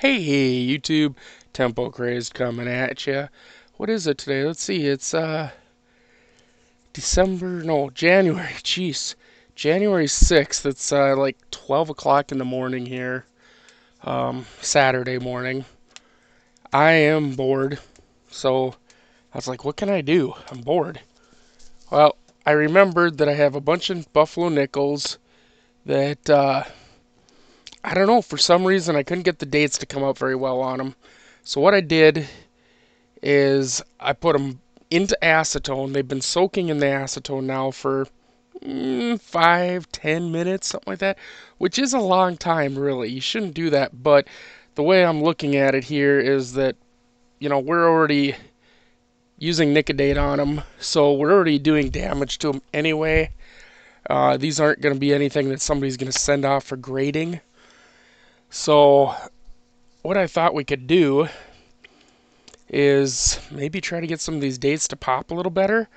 Hey YouTube, Tempo Crazed coming at ya. What is it today? Let's see. It's January. Jeez, January 6th. It's like 12 o'clock in the morning here. Saturday morning. I am bored, so I was like, what can I do? I'm bored. Well, I remembered that I have a bunch of Buffalo Nickels that I don't know, for some reason I couldn't get the dates to come up very well on them. So what I did is I put them into acetone. They've been soaking in the acetone now for 5, 10 minutes, something like that, which is a long time, really. You shouldn't do that, but the way I'm looking at it here is that, we're already using nic-a-date on them, so we're already doing damage to them anyway. These aren't going to be anything that somebody's going to send off for grading. So what I thought we could do is maybe try to get some of these dates to pop a little better.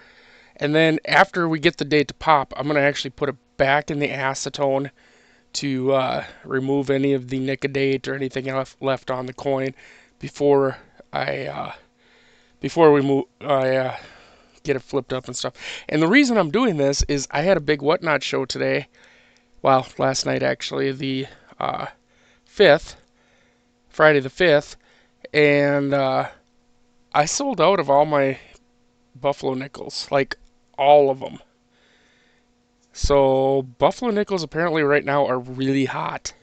And then after we get the date to pop, I'm going to actually put it back in the acetone to remove any of the nic-a-date or anything left on the coin before I get it flipped up and stuff. And the reason I'm doing this is I had a big whatnot show today. Well, last night actually, the 5th, Friday the 5th, and I sold out of all my Buffalo Nickels, like all of them. So Buffalo Nickels apparently right now are really hot.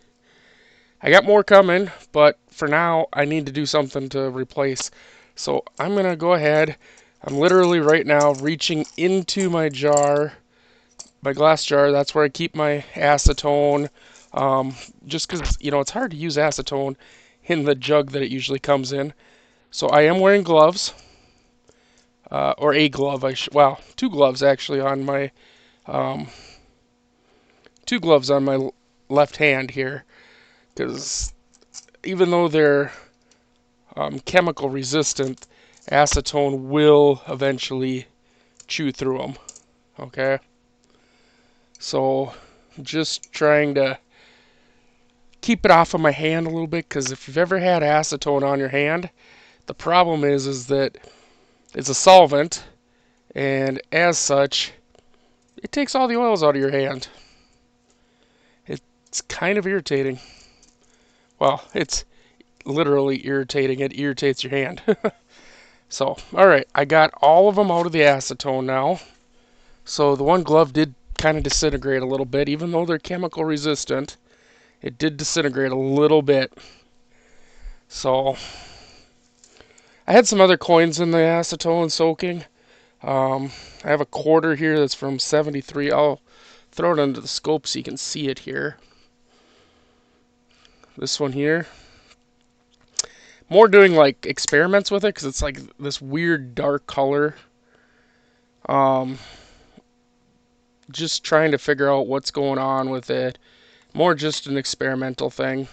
I got more coming, but for now I need to do something to replace. So I'm going to go ahead. I'm literally right now reaching into my jar, my glass jar. That's where I keep my acetone. Just because, it's hard to use acetone in the jug that it usually comes in. So I am wearing gloves. Or a glove, well, two gloves actually on my, two gloves on my left hand here, because even though they're chemical resistant, acetone will eventually chew through them. Okay, so just trying to keep it off of my hand a little bit, because if you've ever had acetone on your hand, the problem is that it's a solvent, and as such, it takes all the oils out of your hand. It's kind of irritating. Well, it's literally irritating. It irritates your hand. So, alright, I got all of them out of the acetone now. So the one glove did kind of disintegrate a little bit. Even though they're chemical resistant, it did disintegrate a little bit. So, I had some other coins in the acetone soaking. I have a quarter here that's from 73. I'll throw it under the scope so you can see it here. This one here. More doing like experiments with it because it's like this weird dark color. Just trying to figure out what's going on with it. More just an experimental thing.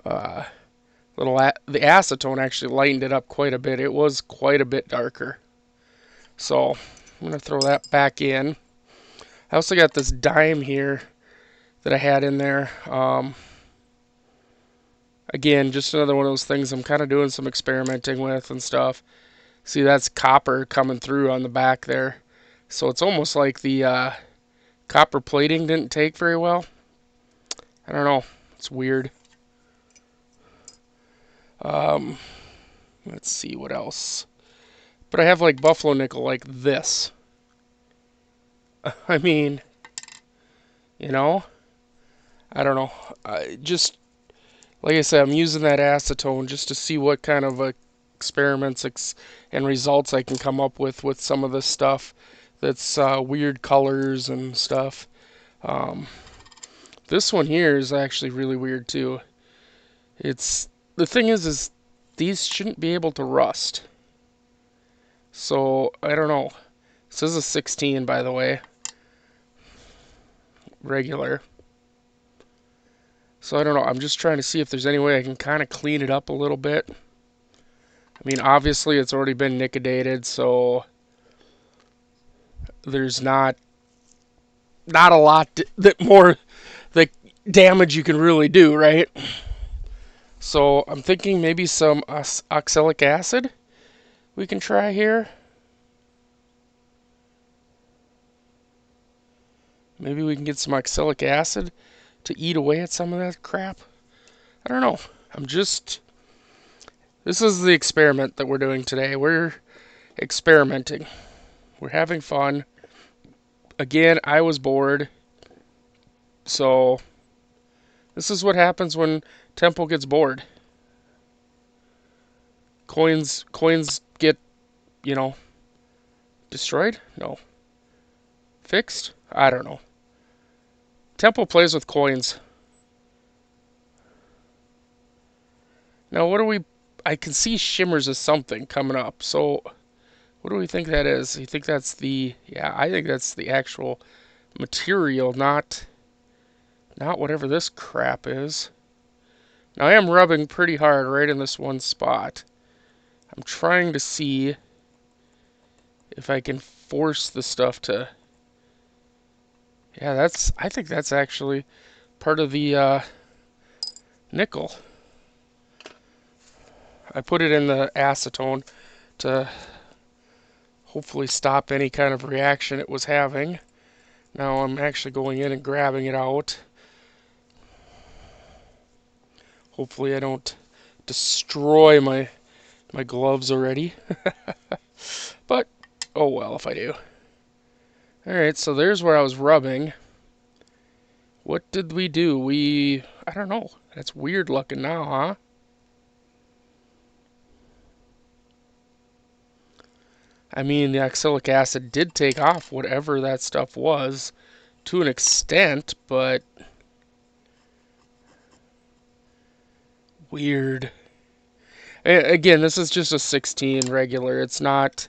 The acetone actually lightened it up quite a bit. It was quite a bit darker. So I'm gonna throw that back in. I also got this dime here that I had in there. Again, just another one of those things I'm kind of doing some experimenting with and stuff. See, that's copper coming through on the back there. So it's almost like the copper plating didn't take very well. I don't know. It's weird. Let's see what else. But I have like Buffalo nickel like this. I mean, I don't know. Just like I said, I'm using that acetone just to see what kind of experiments and results I can come up with some of this stuff that's weird colors and stuff. This one here is actually really weird too. The thing is these shouldn't be able to rust. So I don't know. This is a 16, by the way, regular. So I don't know. I'm just trying to see if there's any way I can kind of clean it up a little bit. I mean, obviously it's already been nic-a-dated, so there's not a lot that damage you can really do, right? So I'm thinking maybe some oxalic acid we can try here. Maybe we can get some oxalic acid to eat away at some of that crap. I don't know. This is the experiment that we're doing today. We're experimenting. We're having fun. Again, I was bored. So, this is what happens when Temple gets bored. Coins get, destroyed? No. Fixed? I don't know. Temple plays with coins. Now, what do we... I can see shimmers of something coming up. So, what do we think that is? You think that's the... Yeah, I think that's the actual material, not whatever this crap is. Now, I am rubbing pretty hard right in this one spot. I'm trying to see if I can force the stuff to... Yeah, I think that's actually part of the nickel. I put it in the acetone to hopefully stop any kind of reaction it was having. Now I'm actually going in and grabbing it out. Hopefully I don't destroy my gloves already. But, oh well if I do. Alright, so there's where I was rubbing. What did we do? I don't know. That's weird looking now, huh? I mean, the oxalic acid did take off whatever that stuff was to an extent, but weird. Again, this is just a 16 regular. It's not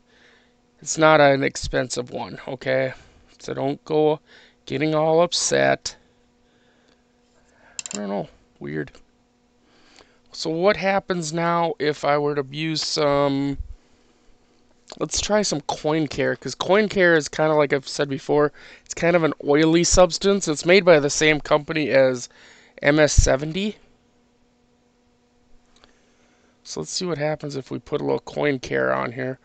an expensive one, okay? So don't go getting all upset. I don't know. Weird. So what happens now if I were to use some... Let's try some coin care, because coin care is kind of like I've said before, it's kind of an oily substance. It's made by the same company as MS-70. So let's see what happens if we put a little coin care on here.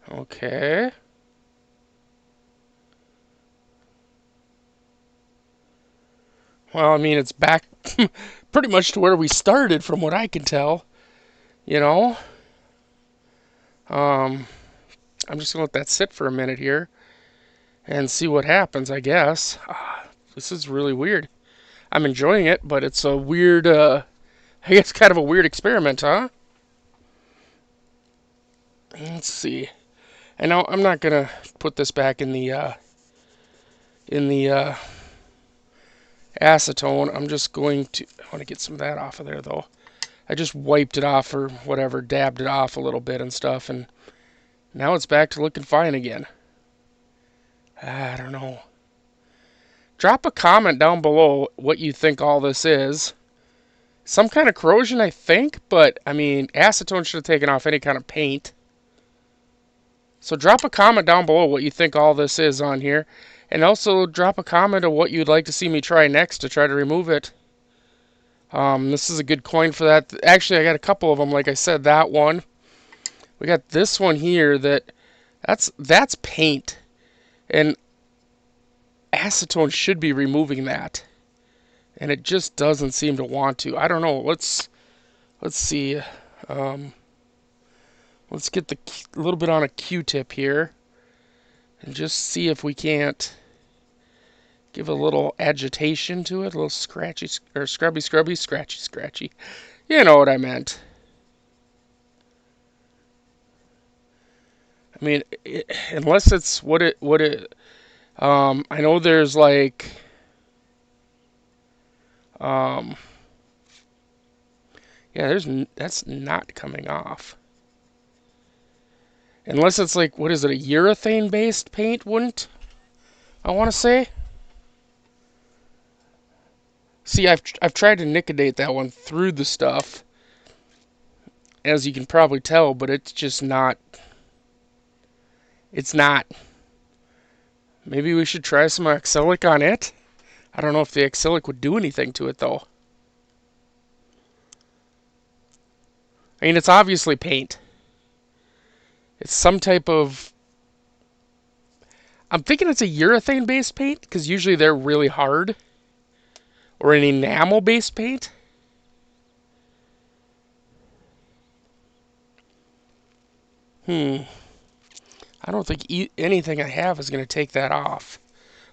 Okay. Well, I mean, it's back pretty much to where we started from what I can tell. You know? I'm just going to let that sit for a minute here and see what happens, I guess. This is really weird. I'm enjoying it, but it's a weird, I guess kind of a weird experiment, huh? Let's see. And now I'm not going to put this back in the acetone. I'm just going to... I want to get some of that off of there, though. I just wiped it off or whatever, dabbed it off a little bit and stuff, and now it's back to looking fine again. I don't know. Drop a comment down below what you think all this is. Some kind of corrosion, I think, but, I mean, acetone should have taken off any kind of paint. So drop a comment down below what you think all this is on here. And also drop a comment of what you'd like to see me try next to try to remove it. This is a good coin for that. Actually, I got a couple of them. Like I said, that one. We got this one here that's paint. And acetone should be removing that. And it just doesn't seem to want to. I don't know. Let's see. Let's get a little bit on a Q-tip here. And just see if we can't give a little agitation to it. A little scratchy, or scratchy. You know what I meant. I mean, unless it's what it, I know there's like, yeah, that's not coming off. Unless it's like, what is it, a urethane-based paint, wouldn't I want to say? See, I've tried to nic-a-date that one through the stuff, as you can probably tell, but it's just not, it's not Maybe we should try some acrylic on it. I don't know if the acrylic would do anything to it, though. I mean, it's obviously paint. It's some type of... I'm thinking it's a urethane-based paint, because usually they're really hard. Or an enamel-based paint. I don't think anything I have is going to take that off.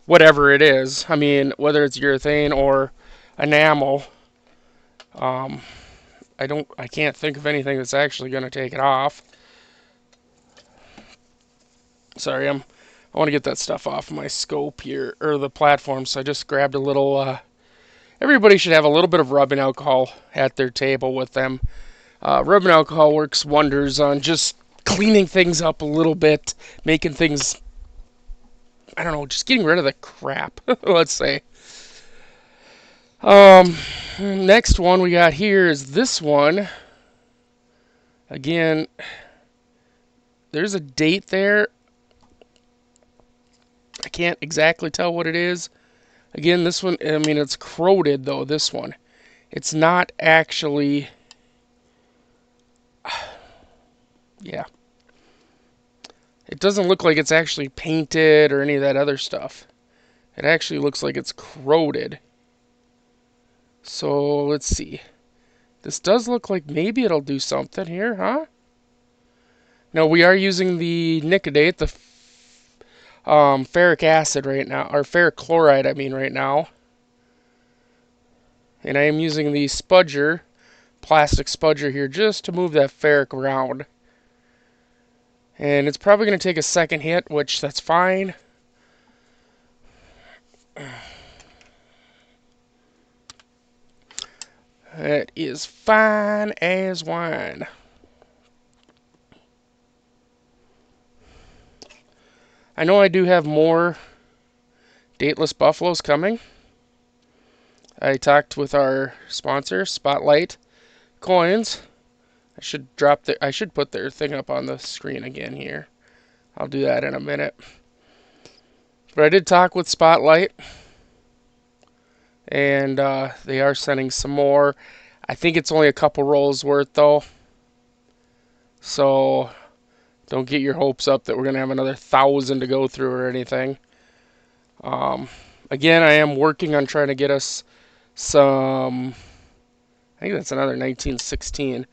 Whatever it is. I mean, whether it's urethane or enamel. I can't think of anything that's actually going to take it off. Sorry, I want to get that stuff off my scope here, or the platform, so I just grabbed a little, everybody should have a little bit of rubbing alcohol at their table with them. Rubbing alcohol works wonders on just cleaning things up a little bit, making things, I don't know, just getting rid of the crap, let's say. Next one we got here is this one. Again, there's a date there. I can't exactly tell what it is. Again, this one, I mean, it's corroded, though, this one. It's not actually... Yeah. It doesn't look like it's actually painted or any of that other stuff. It actually looks like it's corroded. So, let's see. This does look like maybe it'll do something here, huh? No, we are using the nic-a-date, the ferric acid right now, or ferric chloride, I mean, right now. And I am using the spudger, plastic spudger here, just to move that ferric around. And it's probably going to take a second hit, which that's fine. That is fine as wine. I know I do have more dateless buffaloes coming. I talked with our sponsor, Spotlight Coins. I should put their thing up on the screen again here. I'll do that in a minute. But I did talk with Spotlight, and they are sending some more. I think it's only a couple rolls worth, though. So don't get your hopes up that we're going to have another 1,000 to go through or anything. Again, I am working on trying to get us some... I think that's another 1916.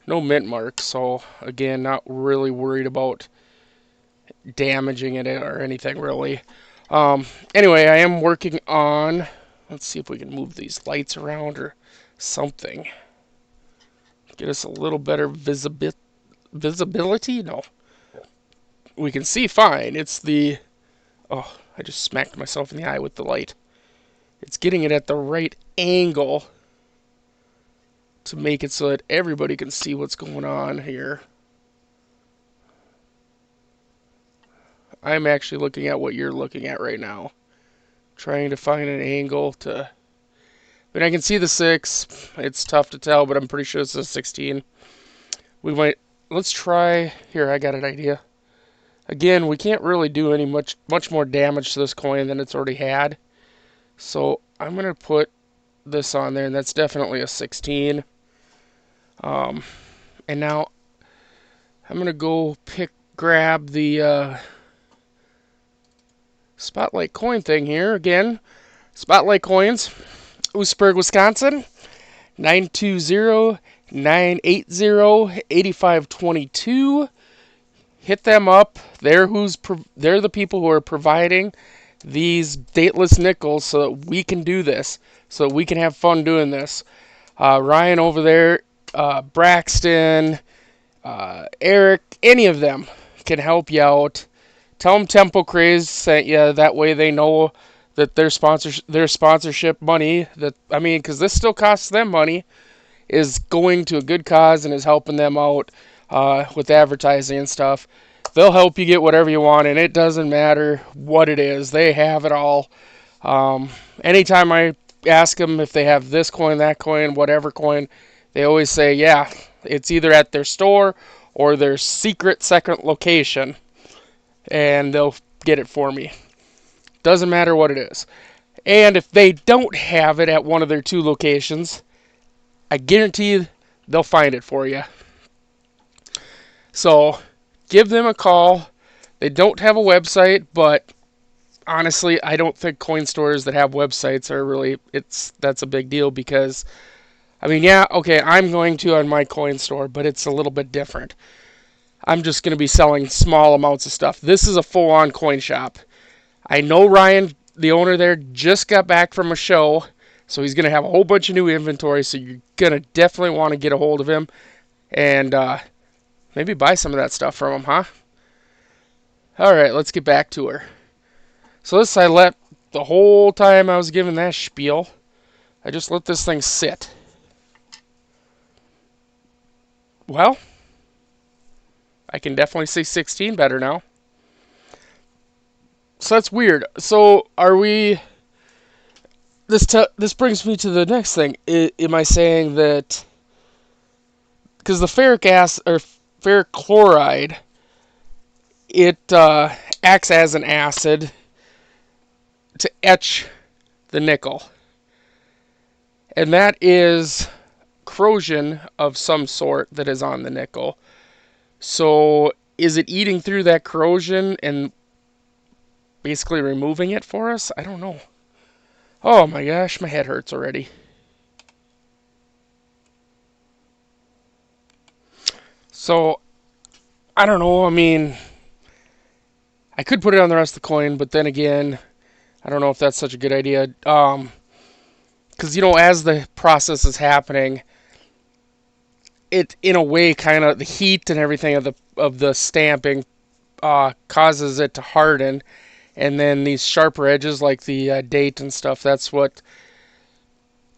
No mint marks, so again, not really worried about damaging it or anything, really. Anyway, I am working on... Let's see if we can move these lights around or something. Get us a little better visibility? No. We can see fine. It's the... Oh, I just smacked myself in the eye with the light. It's getting it at the right angle to make it so that everybody can see what's going on here. I'm actually looking at what you're looking at right now. Trying to find an angle to... I mean, I can see the 6. It's tough to tell, but I'm pretty sure it's a 16. We might... Let's try... Here, I got an idea. Again, we can't really do any much more damage to this coin than it's already had. So I'm going to put this on there, and that's definitely a 16. And now I'm going to go grab the Spotlight coin thing here. Again, Spotlight Coins, Oostburg, Wisconsin, 920-980-8522. Hit them up. They're the people who are providing these dateless nickels so that we can do this, so that we can have fun doing this. Ryan over there, Braxton, Eric, any of them can help you out. Tell them Tempo Craze sent you. That way they know that their sponsorship money, because this still costs them money, is going to a good cause and is helping them out with advertising and stuff. They'll help you get whatever you want, and it doesn't matter what it is. They have it all. Anytime I ask them if they have this coin, that coin, whatever coin, they always say, yeah, it's either at their store or their secret second location, and they'll get it for me. Doesn't matter what it is. And if they don't have it at one of their 2 locations, I guarantee they'll find it for you. So give them a call. They don't have a website, but honestly, I don't think coin stores that have websites are really that's a big deal because I mean, yeah, okay, I'm going to on my coin store, but it's a little bit different. I'm just going to be selling small amounts of stuff. This is a full-on coin shop. I know Ryan, the owner there, just got back from a show, so he's going to have a whole bunch of new inventory, so you're going to definitely want to get a hold of him and maybe buy some of that stuff from him, huh? All right, let's get back to her. So this I let the whole time I was giving that spiel, I just let this thing sit. Well, I can definitely see 16 better now. So that's weird. So are we? This brings me to the next thing. Am I saying that because the ferric acid or ferric chloride, it acts as an acid to etch the nickel, and that is corrosion of some sort that is on the nickel. So is it eating through that corrosion and basically removing it for us? I don't know. Oh my gosh, my head hurts already. So, I don't know. I mean, I could put it on the rest of the coin, but then again, I don't know if that's such a good idea. Because, as the process is happening, it, in a way, kind of, the heat and everything of the stamping causes it to harden. And then these sharper edges, like the date and stuff, that's what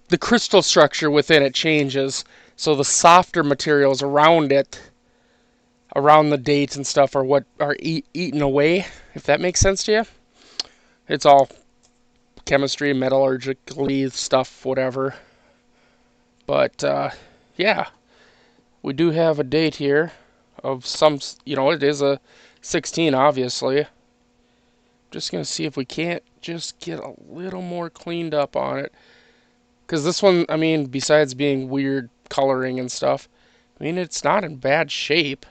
the crystal structure within it changes. So the softer materials around it, around the date and stuff, are what are eaten away, if that makes sense to you. It's all chemistry, metallurgically stuff, whatever. But, yeah, we do have a date here of some, it is a 16, obviously. Just going to see if we can't just get a little more cleaned up on it. Because this one, I mean, besides being weird coloring and stuff, I mean, it's not in bad shape.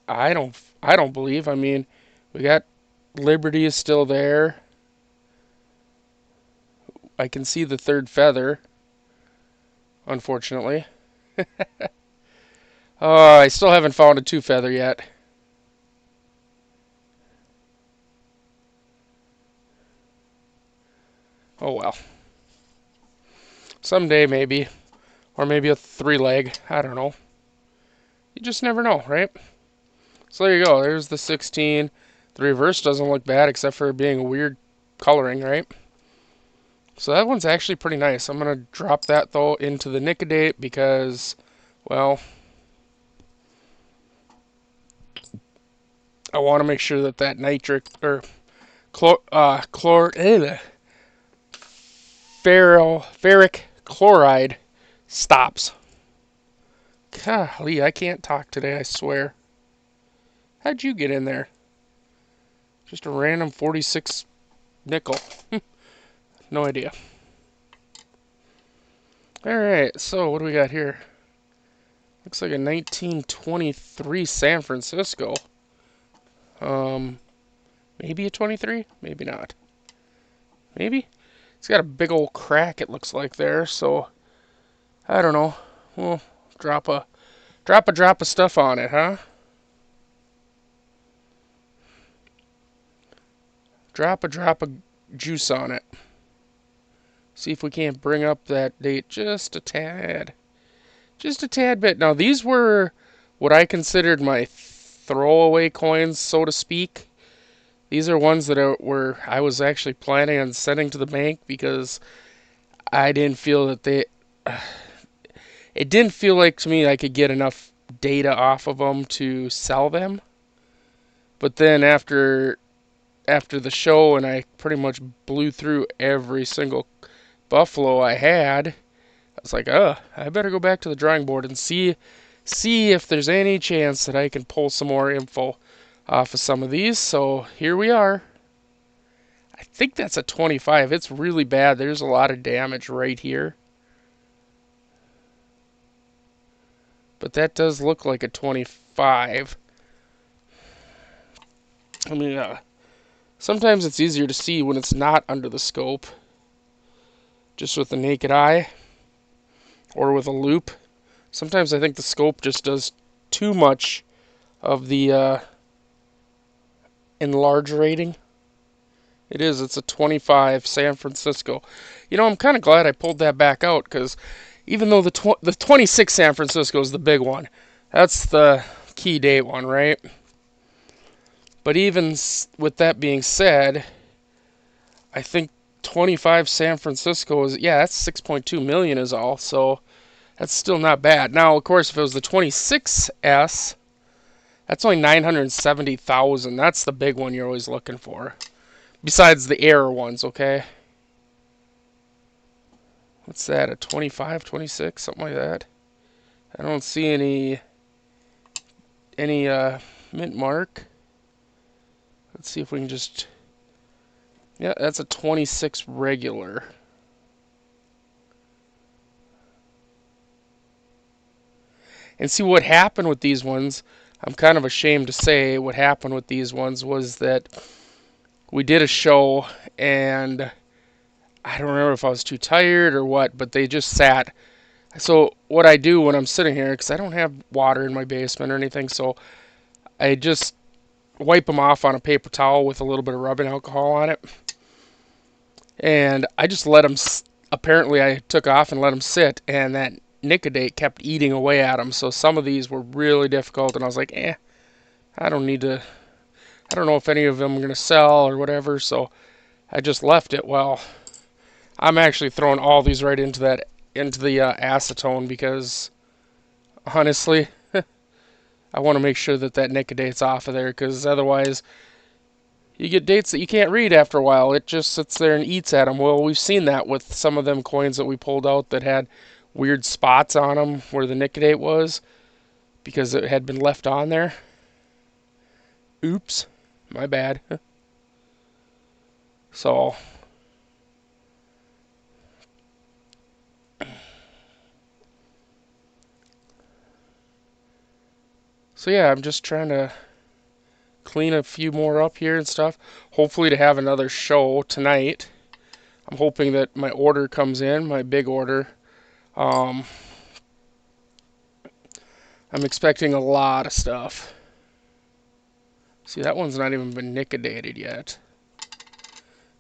I don't believe. I mean, we got Liberty is still there. I can see the 3rd feather, unfortunately. I still haven't found a 2 feather yet. Oh well. Someday maybe. Or maybe a 3 leg. I don't know. You just never know, right? So there you go. There's the 16. The reverse doesn't look bad except for being a weird coloring, right? So that one's actually pretty nice. I'm going to drop that, though, into the nic-a-date because, well, I want to make sure that nitric, or ferric chloride stops. Golly, I can't talk today, I swear. How'd you get in there? Just a random 46 nickel. No idea. Alright, so what do we got here? Looks like a 1923 San Francisco. Maybe a 23? Maybe not. Maybe? It's got a big old crack, it looks like there, so I don't know. We'll drop a drop of stuff on it, huh? Drop of juice on it. See if we can't bring up that date just a tad. Just a tad bit. Now, these were what I considered my throwaway coins, so to speak. These are ones that I was actually planning on sending to the bank because I didn't feel that it didn't feel like to me I could get enough data off of them to sell them. But then after the show and I pretty much blew through every single buffalo I had, I was like, I better go back to the drawing board and see if there's any chance that I can pull some more info off of some of these. So here we are. I think that's a 25. It's really bad. There's a lot of damage right here. But that does look like a 25. I mean, sometimes it's easier to see when it's not under the scope, just with the naked eye or with a loop. Sometimes I think the scope just does too much of the enlarge rating. It's a 25 San Francisco. You know, I'm kind of glad I pulled that back out, because even though the 26 San Francisco is the big one, that's the key date one, right? But even with that being said, I think 25 San Francisco is, yeah, that's 6.2 million is all, so that's still not bad. Now, of course, if it was the 26S, that's only 970,000. That's the big one you're always looking for. Besides the error ones, okay? What's that, a 25, 26, something like that? I don't see any mint mark. Let's see if we can just... Yeah, that's a 26 regular. And see, what happened with these ones, I'm kind of ashamed to say, what happened with these ones was that we did a show, and I don't remember if I was too tired or what, but they just sat. So what I do when I'm sitting here, because I don't have water in my basement or anything, so I just wipe them off on a paper towel with a little bit of rubbing alcohol on it. And I just let them, apparently I took off and let them sit, and that nic-a-date kept eating away at them. So some of these were really difficult, and I was like, I don't need to, I don't know if any of them are going to sell or whatever, so I just left it. Well, I'm actually throwing all these right into the acetone, because honestly, I want to make sure that nic-a-date's off of there, because otherwise you get dates that you can't read after a while. It just sits there and eats at them. Well, we've seen that with some of them coins that we pulled out that had weird spots on them where the nic-a-date was, because it had been left on there. Oops, my bad. So yeah, I'm just trying to clean a few more up here and stuff. Hopefully to have another show tonight. I'm hoping that my order comes in, my big order. I'm expecting a lot of stuff. See, that one's not even been nic-a-dated yet.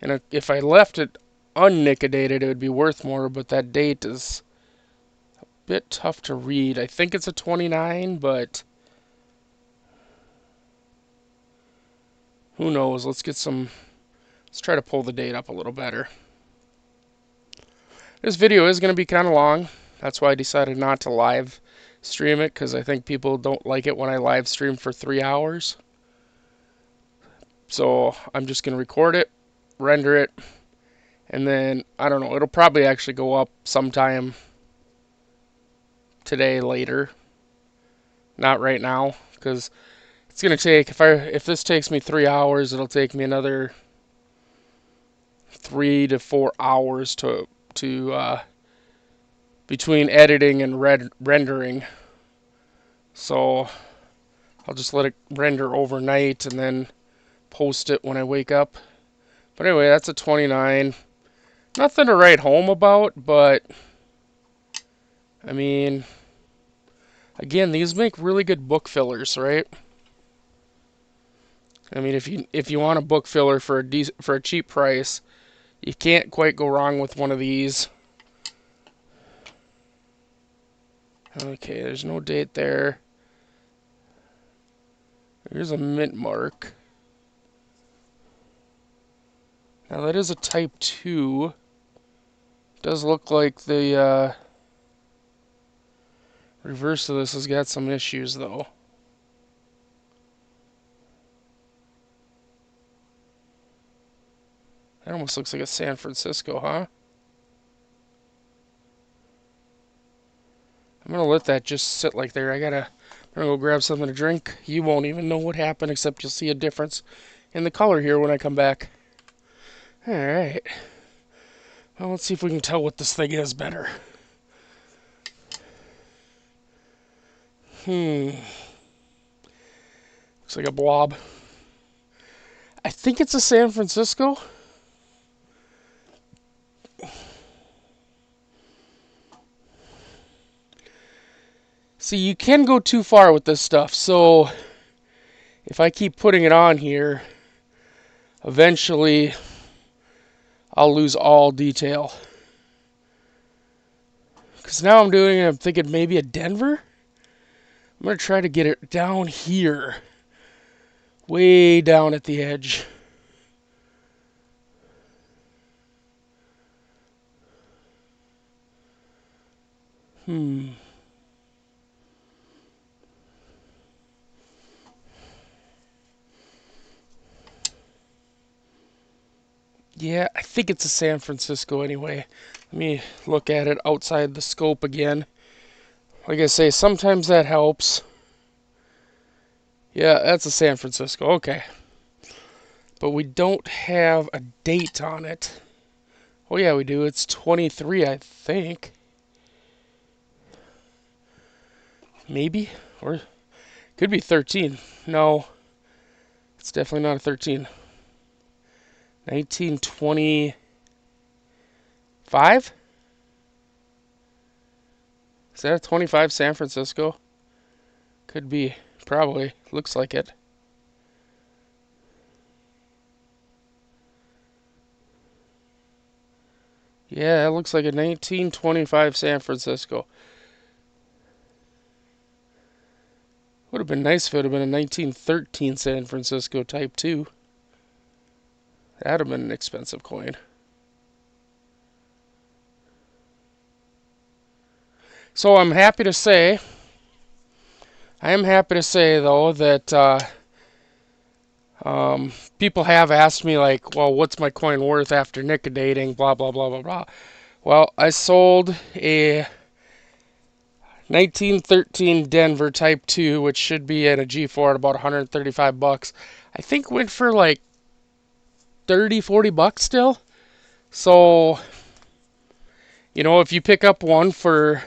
And if I left it un-nic-a-dated, it would be worth more, but that date is a bit tough to read. I think it's a 29, but who knows? Let's try to pull the date up a little better. This video is going to be kind of long. That's why I decided not to live stream it, because I think people don't like it when I live stream for 3 hours. So I'm just going to record it, render it, and then, I don't know, it'll probably actually go up sometime today later. Not right now, because it's going to take, if this takes me 3 hours, it'll take me another 3 to 4 hours to between editing and rendering. So I'll just let it render overnight and then post it when I wake up. But anyway, that's a 29. Nothing to write home about, but I mean, again, these make really good book fillers, right? I mean, if you want a book filler for a cheap price, you can't quite go wrong with one of these. Okay, there's no date there. Here's a mint mark. Now that is a type 2. Does look like the reverse of this has got some issues, though. That almost looks like a San Francisco, huh? I'm gonna let that just sit like there. I'm gonna go grab something to drink. You won't even know what happened, except you'll see a difference in the color here when I come back. Alright. Well, let's see if we can tell what this thing is better. Looks like a blob. I think it's a San Francisco. See, you can go too far with this stuff, so if I keep putting it on here, eventually I'll lose all detail. Because now I'm doing it, I'm thinking maybe a Denver? I'm going to try to get it down here. Way down at the edge. Yeah, I think it's a San Francisco anyway. Let me look at it outside the scope again. Like I say, sometimes that helps. Yeah, that's a San Francisco. Okay. But we don't have a date on it. Oh, yeah, we do. It's 23, I think. Maybe? Or could be 13. No, it's definitely not a 13. 1925? Is that a 25 San Francisco? Could be. Probably. Looks like it. Yeah, it looks like a 1925 San Francisco. Would have been nice if it would have been a 1913 San Francisco Type 2. That would have been an expensive coin. So I am happy to say, though, that people have asked me, like, well, what's my coin worth after nic-a-dating, blah, blah, blah, blah, blah. Well, I sold a 1913 Denver Type 2, which should be at a G4 at about 135 bucks. I think went for like 30, 40 bucks still. So, you know, if you pick up one for,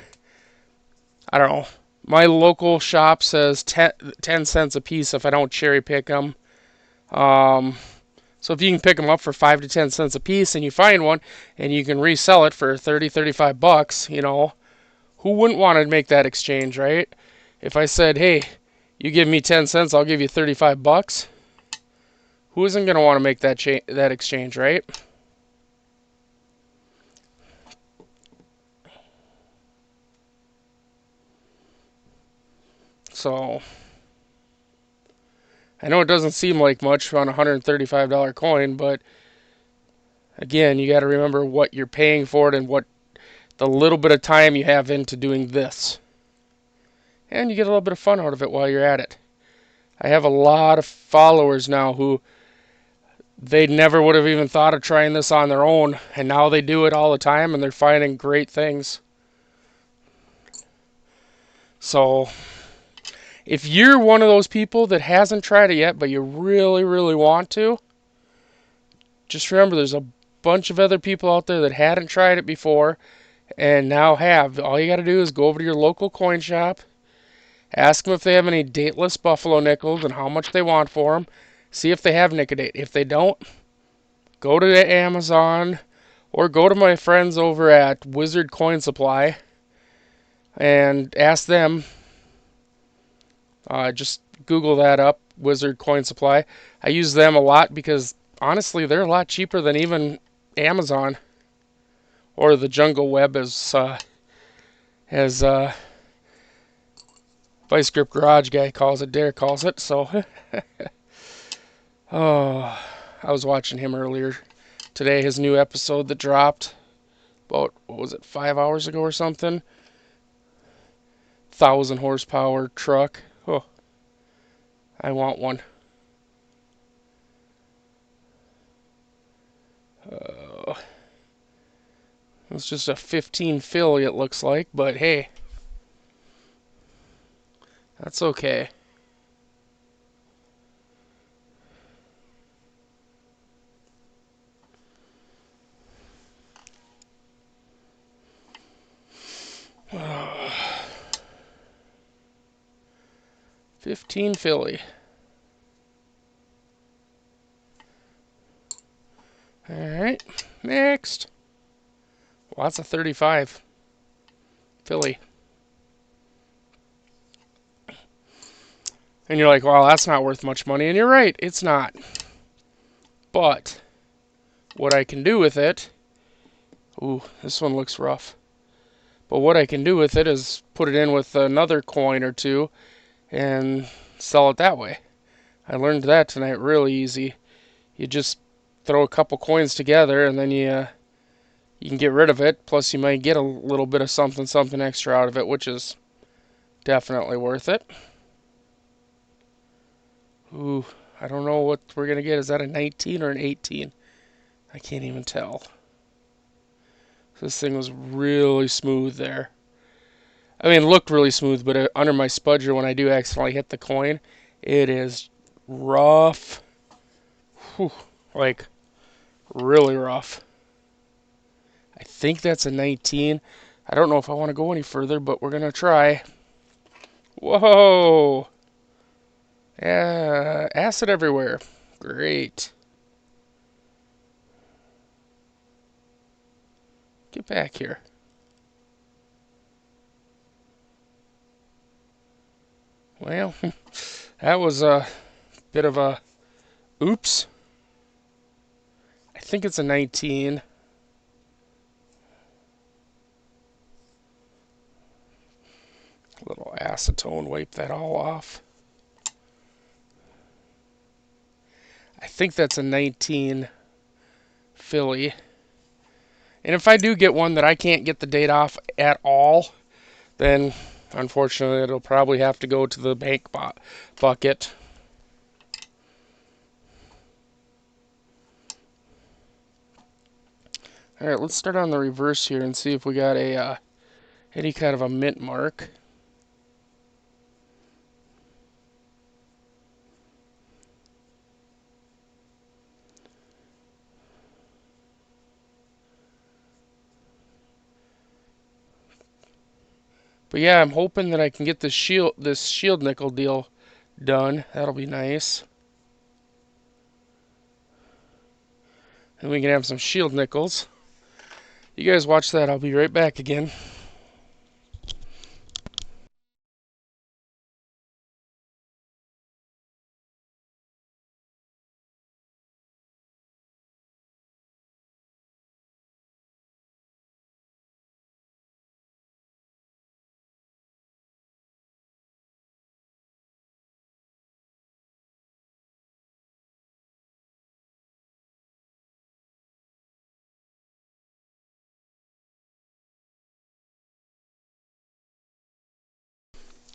I don't know, my local shop says 10 cents a piece if I don't cherry pick them. So if you can pick them up for 5 to 10 cents a piece and you find one and you can resell it for 30, 35 bucks, you know, who wouldn't want to make that exchange, right? If I said, hey, you give me 10 cents, I'll give you 35 bucks. Who isn't going to want to make that exchange, right? So, I know it doesn't seem like much on a $135 coin, but again, you got to remember what you're paying for it and what the little bit of time you have into doing this. And you get a little bit of fun out of it while you're at it. I have a lot of followers now who they never would have even thought of trying this on their own, and now they do it all the time and they're finding great things. So, if you're one of those people that hasn't tried it yet, but you really, really want to, just remember there's a bunch of other people out there that hadn't tried it before and now have. All you got to do is go over to your local coin shop, ask them if they have any dateless buffalo nickels and how much they want for them. See if they have nic-a-date. If they don't, go to Amazon or go to my friends over at Wizard Coin Supply and ask them. Just Google that up, Wizard Coin Supply. I use them a lot because honestly, they're a lot cheaper than even Amazon or the Jungle Web, as Vice Grip Garage guy calls it. Dare calls it. So, oh, I was watching him earlier today. His new episode that dropped about, what was it, 5 hours ago or something. 1,000 horsepower truck. Oh, I want one. It's just a 15 fill, it looks like, but hey, That's okay. Uh, 15 Philly. Alright, next. Well, that's a 35 Philly. And you're like, well, that's not worth much money. And you're right, it's not. But what I can do with it, ooh, this one looks rough. But what I can do with it is put it in with another coin or two and sell it that way. I learned that tonight really easy. You just throw a couple coins together and then you can get rid of it. Plus you might get a little bit of something extra out of it, which is definitely worth it. Ooh, I don't know what we're going to get. Is that a 19 or an 18? I can't even tell. This thing was really smooth there. I mean, it looked really smooth, but under my spudger, when I do accidentally hit the coin, it is rough. Whew, like, really rough. I think that's a 19. I don't know if I want to go any further, but we're going to try. Whoa! Yeah, acid everywhere. Great. Get back here. Well, that was a bit of a oops. I think it's a 19. A little acetone, wipe that all off. I think that's a 19 Philly. And if I do get one that I can't get the date off at all, then unfortunately it'll probably have to go to the bank bucket. Alright, let's start on the reverse here and see if we got a any kind of a mint mark. But yeah, I'm hoping that I can get this shield nickel deal done. That'll be nice. And we can have some shield nickels. You guys watch that. I'll be right back again.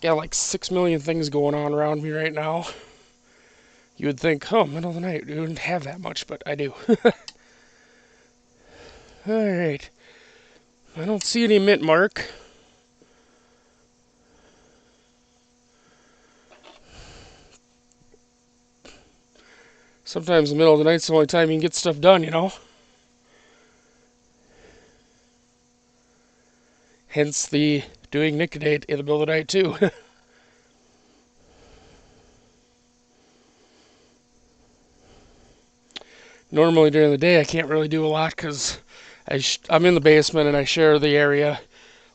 Got like 6 million things going on around me right now. You would think, oh, middle of the night, you wouldn't have that much, but I do. Alright. I don't see any mint mark. Sometimes the middle of the night's the only time you can get stuff done, you know? Hence the doing nic-a-date in the middle of the night, too. Normally during the day I can't really do a lot because I'm in the basement and I share the area.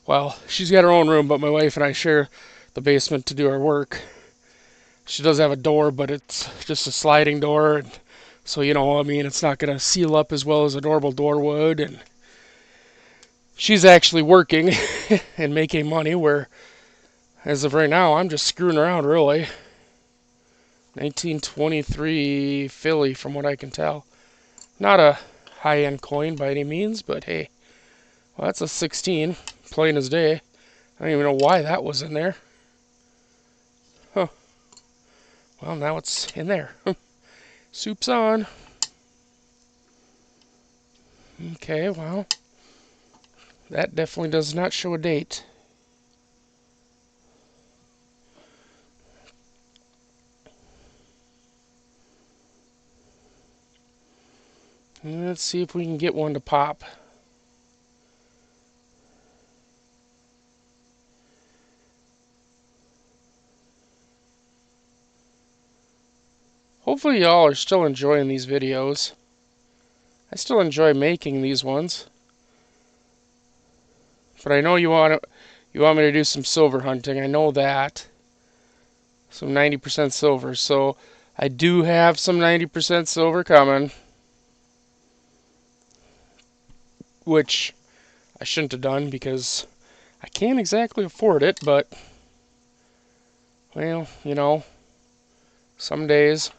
Well, she's got her own room, but my wife and I share the basement to do our work. She does have a door, but it's just a sliding door, and so you know, I mean, it's not going to seal up as well as a normal door would. And she's actually working and making money, where as of right now, I'm just screwing around, really. 1923 Philly, from what I can tell. Not a high-end coin by any means, but hey, well, that's a 16, plain as day. I don't even know why that was in there. Huh. Well, now it's in there. Soup's on. Okay, well, that definitely does not show a date. Let's see if we can get one to pop. Hopefully y'all are still enjoying these videos. I still enjoy making these ones. But I know you want me to do some silver hunting. I know that. Some 90% silver. So I do have some 90% silver coming. Which I shouldn't have done because I can't exactly afford it, but well, you know, some days.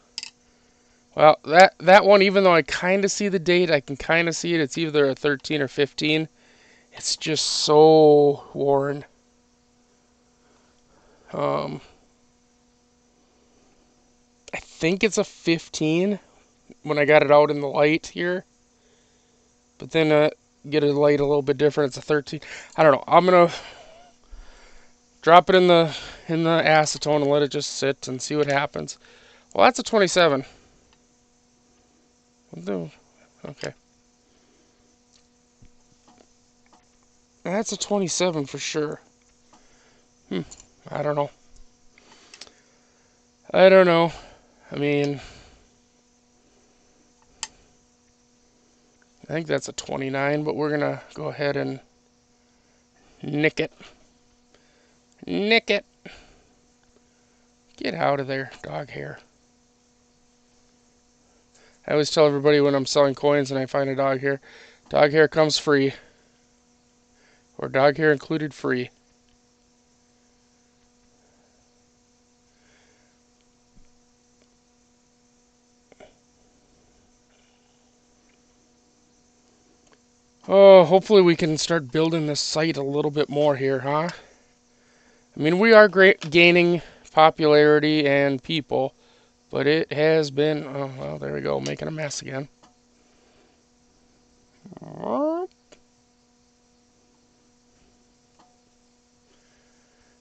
Well, that one, even though I kind of see the date, I can kind of see it. It's either a 13 or 15. It's just so worn. I think it's a 15 when I got it out in the light here. But then get a light a little bit different. It's a 13. I don't know. I'm gonna drop it in the acetone and let it just sit and see what happens. Well, that's a 27. Okay. That's a 27 for sure. I don't know. I mean, I think that's a 29, but we're going to go ahead and nick it. Nick it. Get out of there, dog hair. I always tell everybody when I'm selling coins and I find a dog hair comes free. Or dog hair included free. Oh, hopefully we can start building this site a little bit more here, huh? I mean, we are gaining popularity and people, but it has been, oh, well, there we go, making a mess again.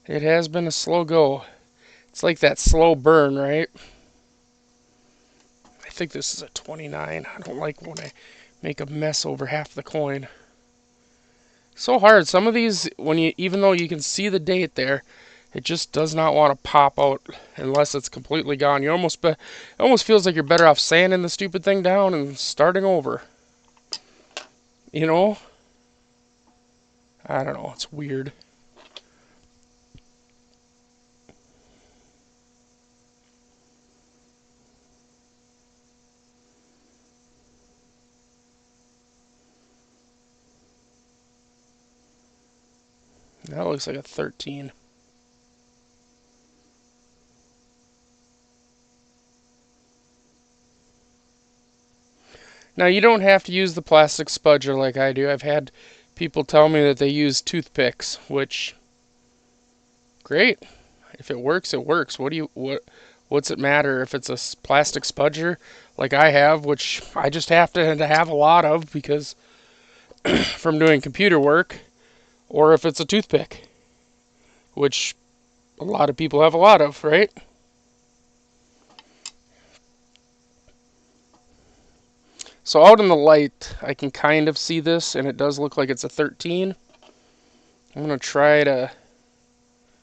It has been a slow go. It's like that slow burn, right? I think this is a 29. I don't like when I make a mess over half the coin. So hard. Some of these, even though you can see the date there, it just does not want to pop out unless it's completely gone. It almost feels like you're better off sanding the stupid thing down and starting over. You know? I don't know. It's weird. That looks like a 13. Now, you don't have to use the plastic spudger like I do. I've had people tell me that they use toothpicks, which, great. If it works, it works. What's it matter if it's a plastic spudger like I have, which I just have to have a lot of because from doing computer work, or if it's a toothpick, which a lot of people have a lot of, right? So out in the light, I can kind of see this, and it does look like it's a 13. I'm going to try to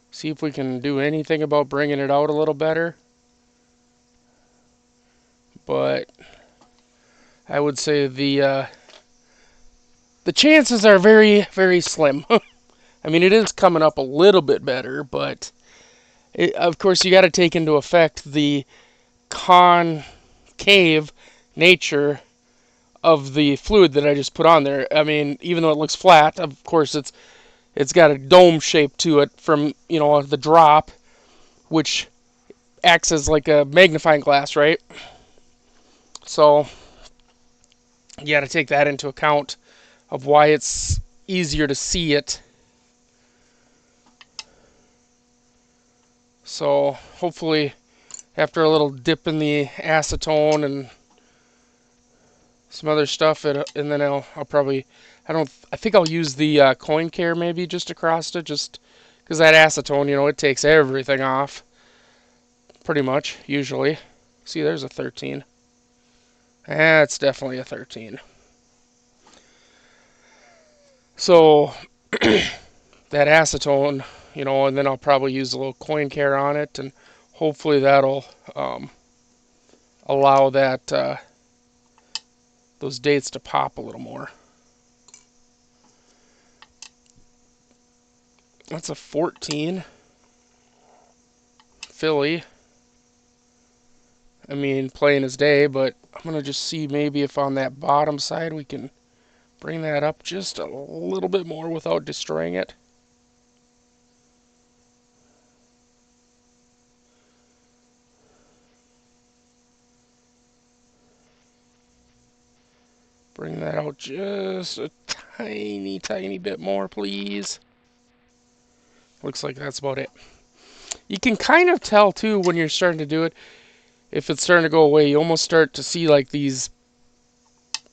see if we can do anything about bringing it out a little better. But I would say the chances are very, very slim. I mean, it is coming up a little bit better, but of course you got to take into effect the concave nature of the fluid that I just put on there. I mean, even though it looks flat, of course it's got a dome shape to it from, the drop, which acts as like a magnifying glass, right? So you got to take that into account of why it's easier to see it. So hopefully after a little dip in the acetone and some other stuff, and then I'll probably, I think I'll use the coin care maybe just across it, just because that acetone, it takes everything off pretty much, usually. See, there's a 13. That's definitely a 13. So that acetone, and then I'll probably use a little coin care on it, and hopefully that'll allow those dates to pop a little more. That's a 14 Philly. I mean, plain as day, but I'm going to just see maybe if on that bottom side we can bring that up just a little bit more without destroying it. Bring that out just a tiny, tiny bit more, please. Looks like that's about it. You can kind of tell, too, when you're starting to do it, if it's starting to go away. You almost start to see like these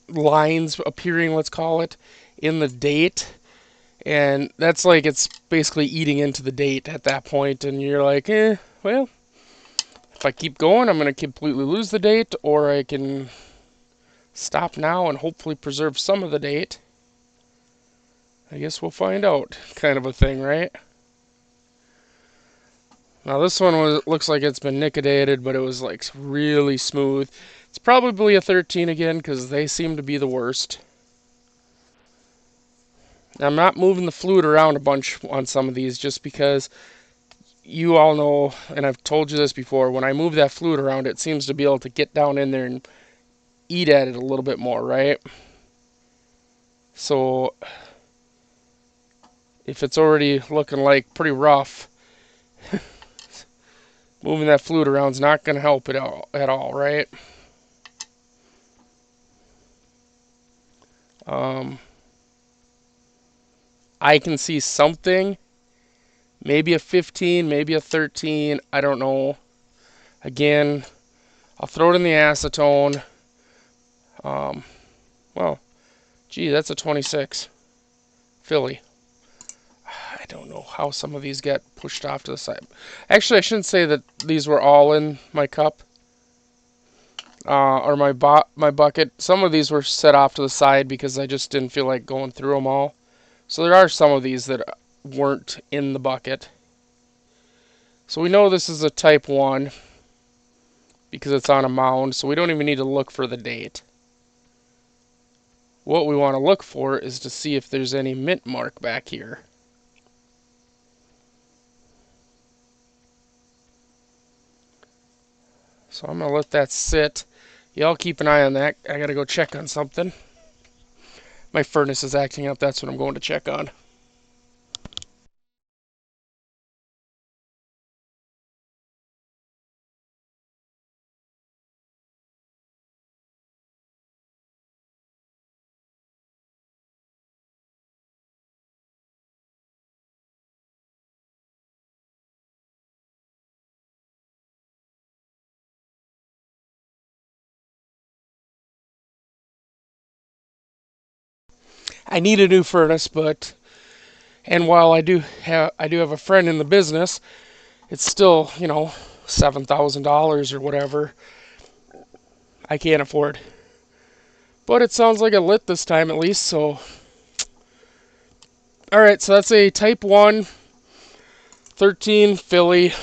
lines appearing, let's call it, in the date. And that's like it's basically eating into the date at that point, and you're like, well, if I keep going, I'm going to completely lose the date, or I can stop now and hopefully preserve some of the date. I guess we'll find out, kind of a thing, right? Now this one looks like it's been nic-a-dated, but it was like really smooth. It's probably a 13 again, because they seem to be the worst. Now, I'm not moving the fluid around a bunch on some of these just because you all know, and I've told you this before, when I move that fluid around, it seems to be able to get down in there and eat at it a little bit more, right? So if it's already looking like pretty rough, moving that fluid around is not going to help it at all, right? I can see something, maybe a 15, maybe a 13, I don't know. Again, I'll throw it in the acetone. Well, gee, that's a 26 Philly. I don't know how some of these get pushed off to the side. Actually, I shouldn't say that these were all in my cup or my bucket. Some of these were set off to the side because I just didn't feel like going through them all. So there are some of these that weren't in the bucket. So we know this is a type 1 because it's on a mound, so we don't even need to look for the date. What we want to look for is to see if there's any mint mark back here. So I'm going to let that sit. Y'all keep an eye on that. I got to go check on something. My furnace is acting up. That's what I'm going to check on. I need a new furnace, and while I do have a friend in the business, it's still, $7,000 or whatever. I can't afford. But it sounds like it lit this time at least, so. Alright, so that's a Type 1, 13 Philly.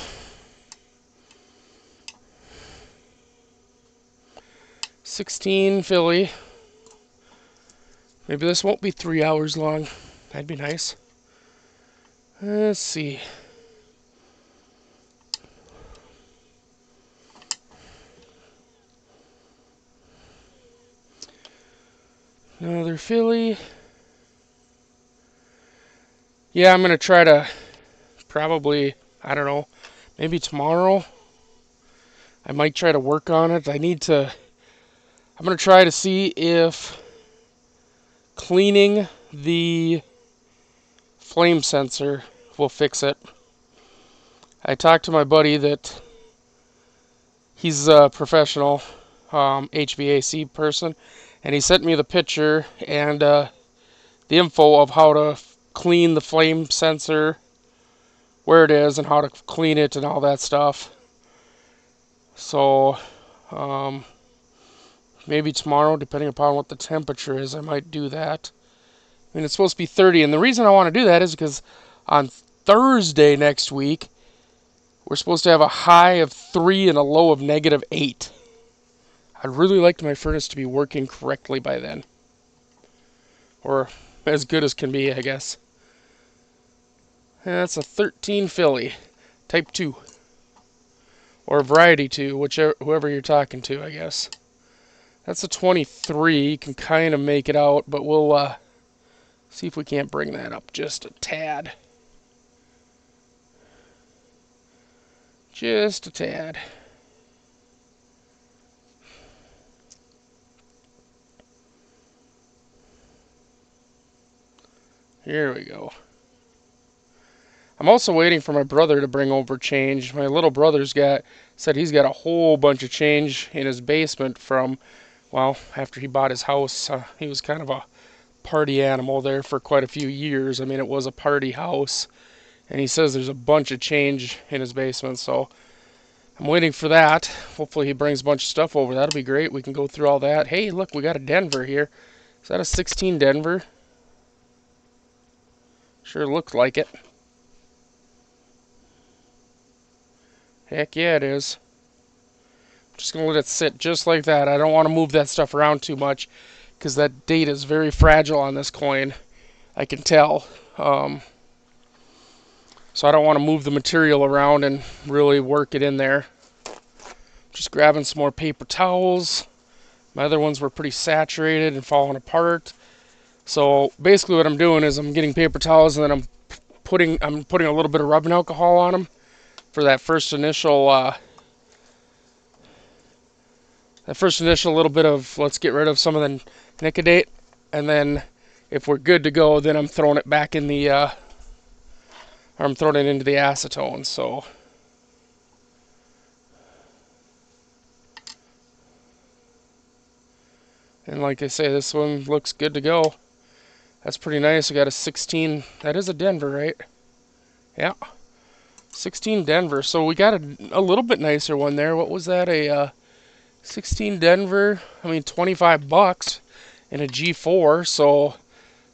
16 Philly. Maybe this won't be 3 hours long. That'd be nice. Let's see. Another Philly. Yeah, I'm going to try to probably, I don't know, maybe tomorrow. I might try to work on it. I'm going to try to see if cleaning the flame sensor will fix it. I talked to my buddy that he's a professional HVAC person, and he sent me the picture and the info of how to clean the flame sensor, where it is, and how to clean it and all that stuff. So Maybe tomorrow, depending upon what the temperature is, I might do that. I mean, it's supposed to be 30, and the reason I want to do that is because on Thursday next week, we're supposed to have a high of 3 and a low of -8. I'd really like my furnace to be working correctly by then. Or as good as can be, I guess. And that's a 13 Philly, Type 2. Or Variety 2, whoever you're talking to, I guess. That's a 23. You can kind of make it out, but we'll see if we can't bring that up just a tad. Just a tad. Here we go. I'm also waiting for my brother to bring over change. My little brother's said he's got a whole bunch of change in his basement from, well, after he bought his house. He was kind of a party animal there for quite a few years. I mean, it was a party house. And he says there's a bunch of change in his basement, so I'm waiting for that. Hopefully he brings a bunch of stuff over. That'll be great. We can go through all that. Hey, look, we got a Denver here. Is that a 16 Denver? Sure looks like it. Heck yeah, it is. I'm just going to let it sit just like that. I don't want to move that stuff around too much because that date is very fragile on this coin. I can tell. So I don't want to move the material around and really work it in there. Just grabbing some more paper towels. My other ones were pretty saturated and falling apart. So basically what I'm doing is I'm getting paper towels and then I'm putting a little bit of rubbing alcohol on them for that first initial little bit of, let's get rid of some of the nic-a-date, and then if we're good to go, then I'm throwing it back in the I'm throwing it into the acetone. So and like I say, this one looks good to go. That's pretty nice. We got a 16. That is a Denver, right? Yeah. 16 Denver. So we got a little bit nicer one there. What was that? A 16 Denver. I mean, $25 in a G4. So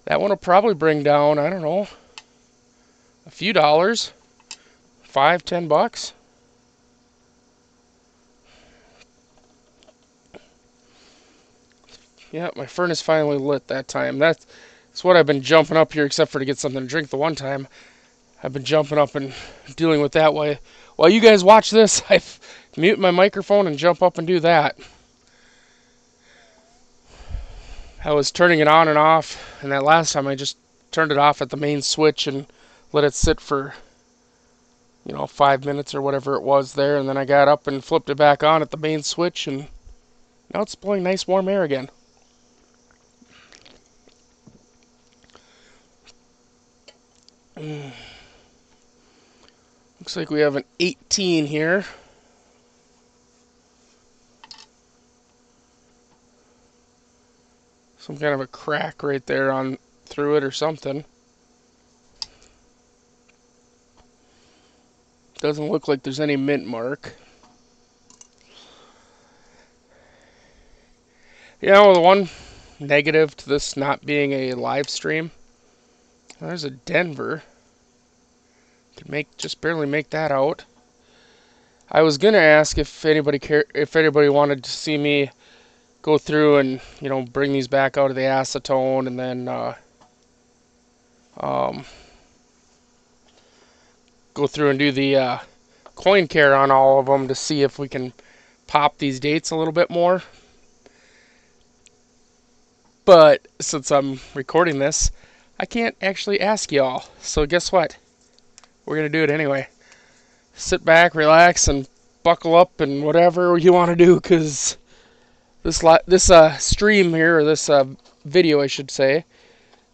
that one will probably bring down, I don't know, a few dollars. $5-10. Yeah, my furnace finally lit that time. That's what I've been jumping up here, except for to get something to drink the one time. I've been jumping up and dealing with that way. While you guys watch this, I mute my microphone and jump up and do that. I was turning it on and off, and that last time I just turned it off at the main switch and let it sit for, 5 minutes or whatever it was there, and then I got up and flipped it back on at the main switch, and now it's blowing nice warm air again. Looks like we have an 18 here. Some kind of a crack right there on through it or something. Doesn't look like there's any mint mark. The one negative to this not being a live stream, there's a Denver. Could just barely make that out. I was gonna ask if anybody wanted to see me go through and bring these back out of the acetone and then go through and do the coin care on all of them to see if we can pop these dates a little bit more. But since I'm recording this, I can't actually ask y'all. So guess what? We're going to do it anyway. Sit back, relax, and buckle up and whatever you want to do, because this stream here, or this video I should say,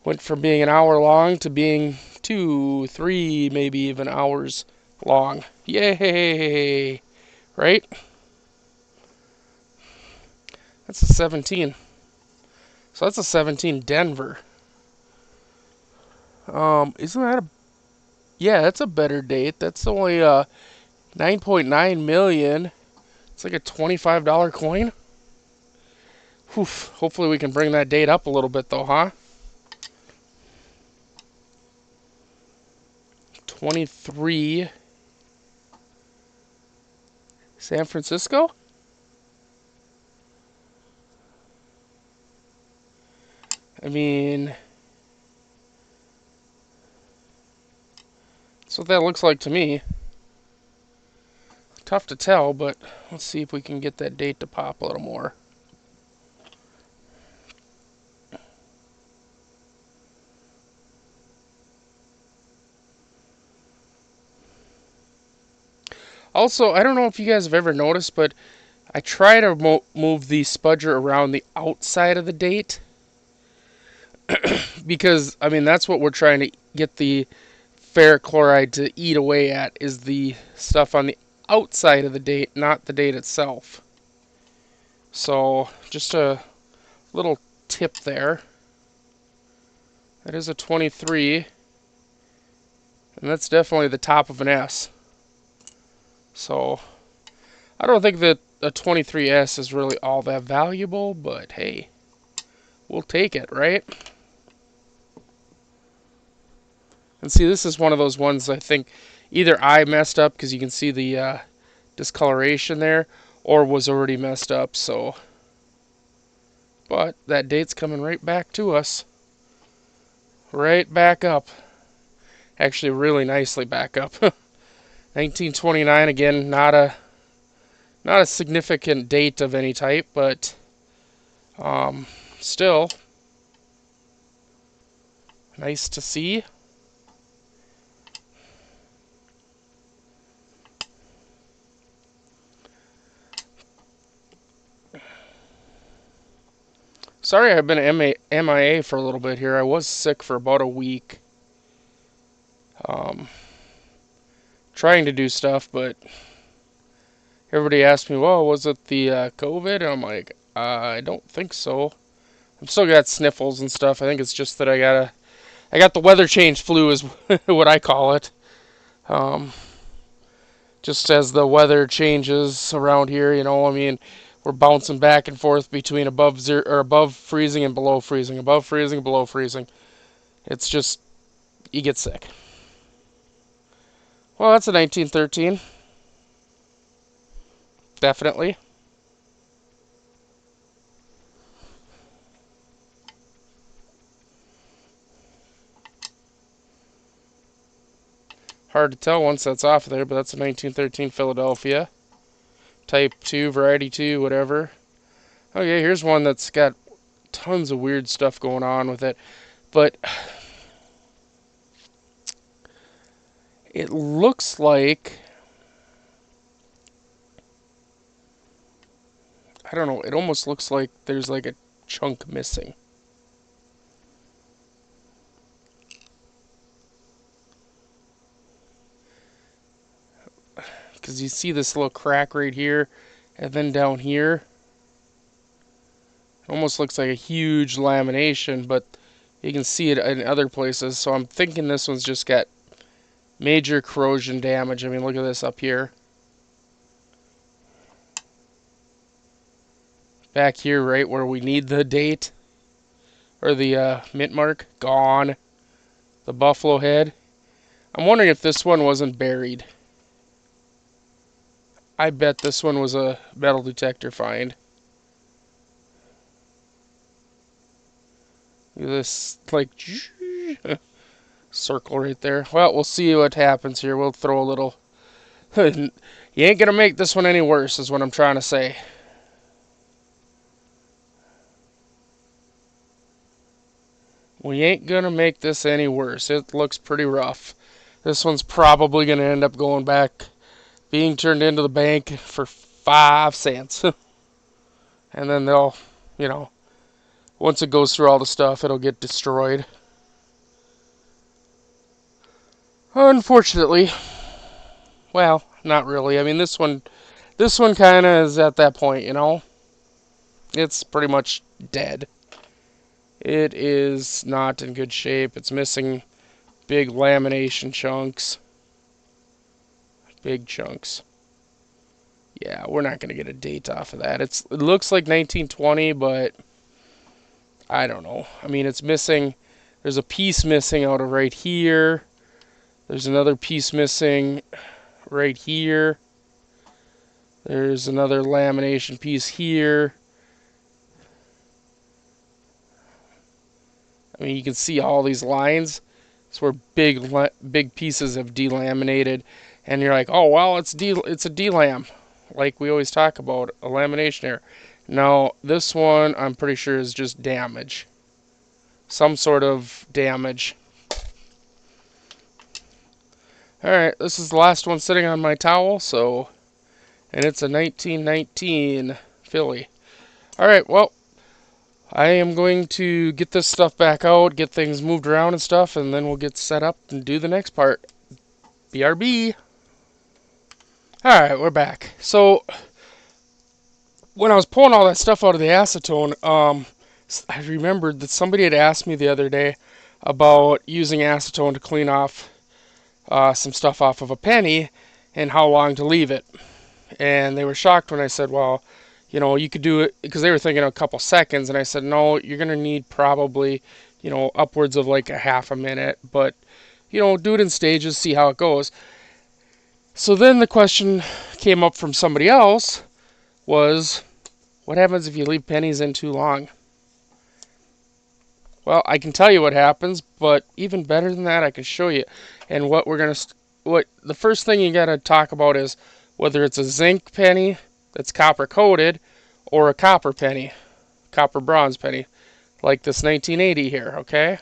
went from being an hour long to being 2, 3, maybe even hours long. Yay! Right? That's a 17. So that's a 17 Denver. Isn't that yeah, that's a better date. That's only 9.9 million. It's like a $25 coin. Whew, hopefully we can bring that date up a little bit though, huh? 23 San Francisco? I mean, that's what that looks like to me. Tough to tell, but let's see if we can get that date to pop a little more. Also, I don't know if you guys have ever noticed, but I try to move the spudger around the outside of the date because, I mean, that's what we're trying to get the ferric chloride to eat away at, is the stuff on the outside of the date, not the date itself. So, just a little tip there. That is a 23, and that's definitely the top of an S. So, I don't think that a 23S is really all that valuable, but hey, we'll take it, right? And see, this is one of those ones I think either I messed up because you can see the discoloration there, or was already messed up, so. But that date's coming right back to us. Right back up. Actually, really nicely back up. 1929, again, not a significant date of any type, but still nice to see. Sorry I've been MIA for a little bit here. I was sick for about a week. Trying to do stuff, but everybody asked me, well, was it the COVID? And I'm like, I don't think so. I've still got sniffles and stuff. I think it's just that I got the weather change flu is what I call it. Just as the weather changes around here, I mean, we're bouncing back and forth between above zero or above freezing and below freezing, above freezing and below freezing. It's just, you get sick. Well, that's a 1913. Definitely. Hard to tell once that's off there, but that's a 1913 Philadelphia. Type 2, Variety 2, whatever. Okay, here's one that's got tons of weird stuff going on with it. But it looks like, I don't know, it almost looks like there's like a chunk missing. Because you see this little crack right here, and then down here. It almost looks like a huge lamination, but you can see it in other places. So I'm thinking this one's just got major corrosion damage. I mean, look at this up here. Back here, right where we need the date, or the mint mark, gone. The buffalo head. I'm wondering if this one wasn't buried. I bet this one was a metal detector find. Look at this, like, circle right there. Well, we'll see what happens here. We'll throw a little. You ain't gonna make this one any worse, is what I'm trying to say. We ain't gonna make this any worse. It looks pretty rough. This one's probably gonna end up going back, being turned into the bank for 5 cents. And then they'll, once it goes through all the stuff, it'll get destroyed. Unfortunately. Well, not really. I mean, this one kind of is at that point, It's pretty much dead. It is not in good shape. It's missing big lamination chunks. Big chunks. Yeah, we're not going to get a date off of that. It looks like 1920, but I don't know. I mean, it's missing. There's a piece missing out of right here. There's another piece missing right here. There's another lamination piece here. I mean, you can see all these lines. It's where big pieces have delaminated, and you're like, oh well, it's a delam, like we always talk about a lamination error. Now this one, I'm pretty sure is just damage, some sort of damage. All right, this is the last one sitting on my towel, so, and it's a 1919 Philly. All right, well, I am going to get this stuff back out, get things moved around and stuff, and then we'll get set up and do the next part. BRB. Alright, we're back. So, when I was pulling all that stuff out of the acetone, I remembered that somebody had asked me the other day about using acetone to clean off some stuff off of a penny and how long to leave it. And they were shocked when I said, well, you know, you could do it, because they were thinking a couple seconds, and I said, no, you're going to need probably, you know, upwards of like a half a minute, but, you know, do it in stages, see how it goes. So then the question came up from somebody else was, what happens if you leave pennies in too long? Well, I can tell you what happens, but even better than that, I can show you. And what the first thing you got to talk about is whether it's a zinc penny that's copper coated or a copper penny, copper bronze penny, like this 1980 here, okay?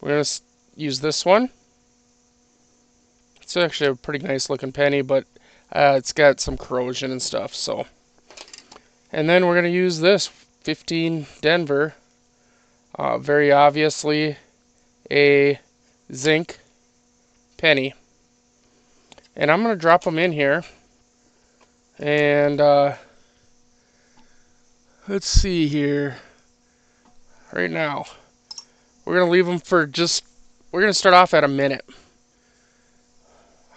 We're going to use this one. It's actually a pretty nice looking penny, but it's got some corrosion and stuff, so. And then we're going to use this 15 Denver, very obviously a zinc penny. And I'm going to drop them in here. And let's see here. Right now, we're going to leave them for we're going to start off at a minute.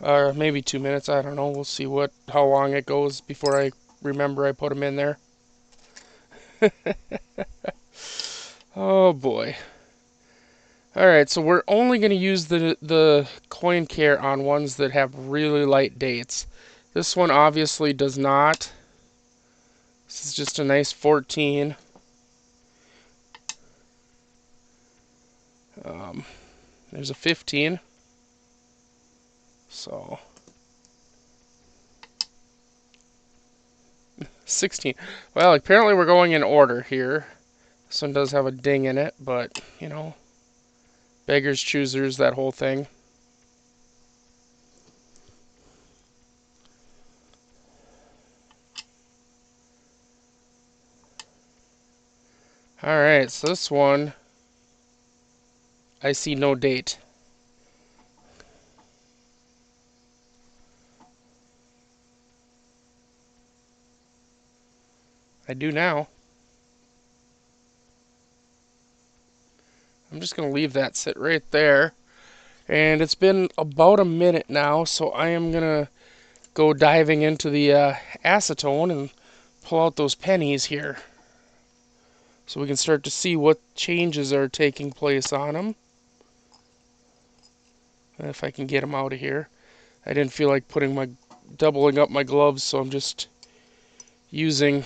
Or maybe 2 minutes, I don't know. We'll see how long it goes before I remember I put them in there. Oh boy. Alright, so we're only going to use the coin care on ones that have really light dates. This one obviously does not. This is just a nice 14. There's a 15. So 16. Well, apparently we're going in order here. This one does have a ding in it, but, you know, beggars, choosers, that whole thing. Alright, so this one, I see no date. I do now. I'm just going to leave that sit right there. And it's been about a minute now, so I am going to go diving into the acetone and pull out those pennies here, so we can start to see what changes are taking place on them. If I can get them out of here. I didn't feel like doubling up my gloves, so I'm just using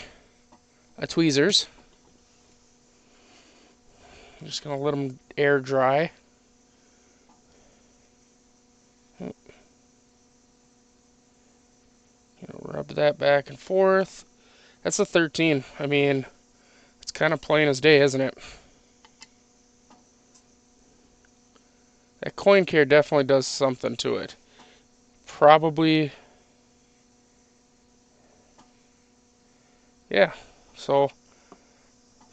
a tweezers. I'm just going to let them air dry. Rub that back and forth. That's a 13. I mean, it's kind of plain as day, isn't it? That coin care definitely does something to it. Probably, yeah. So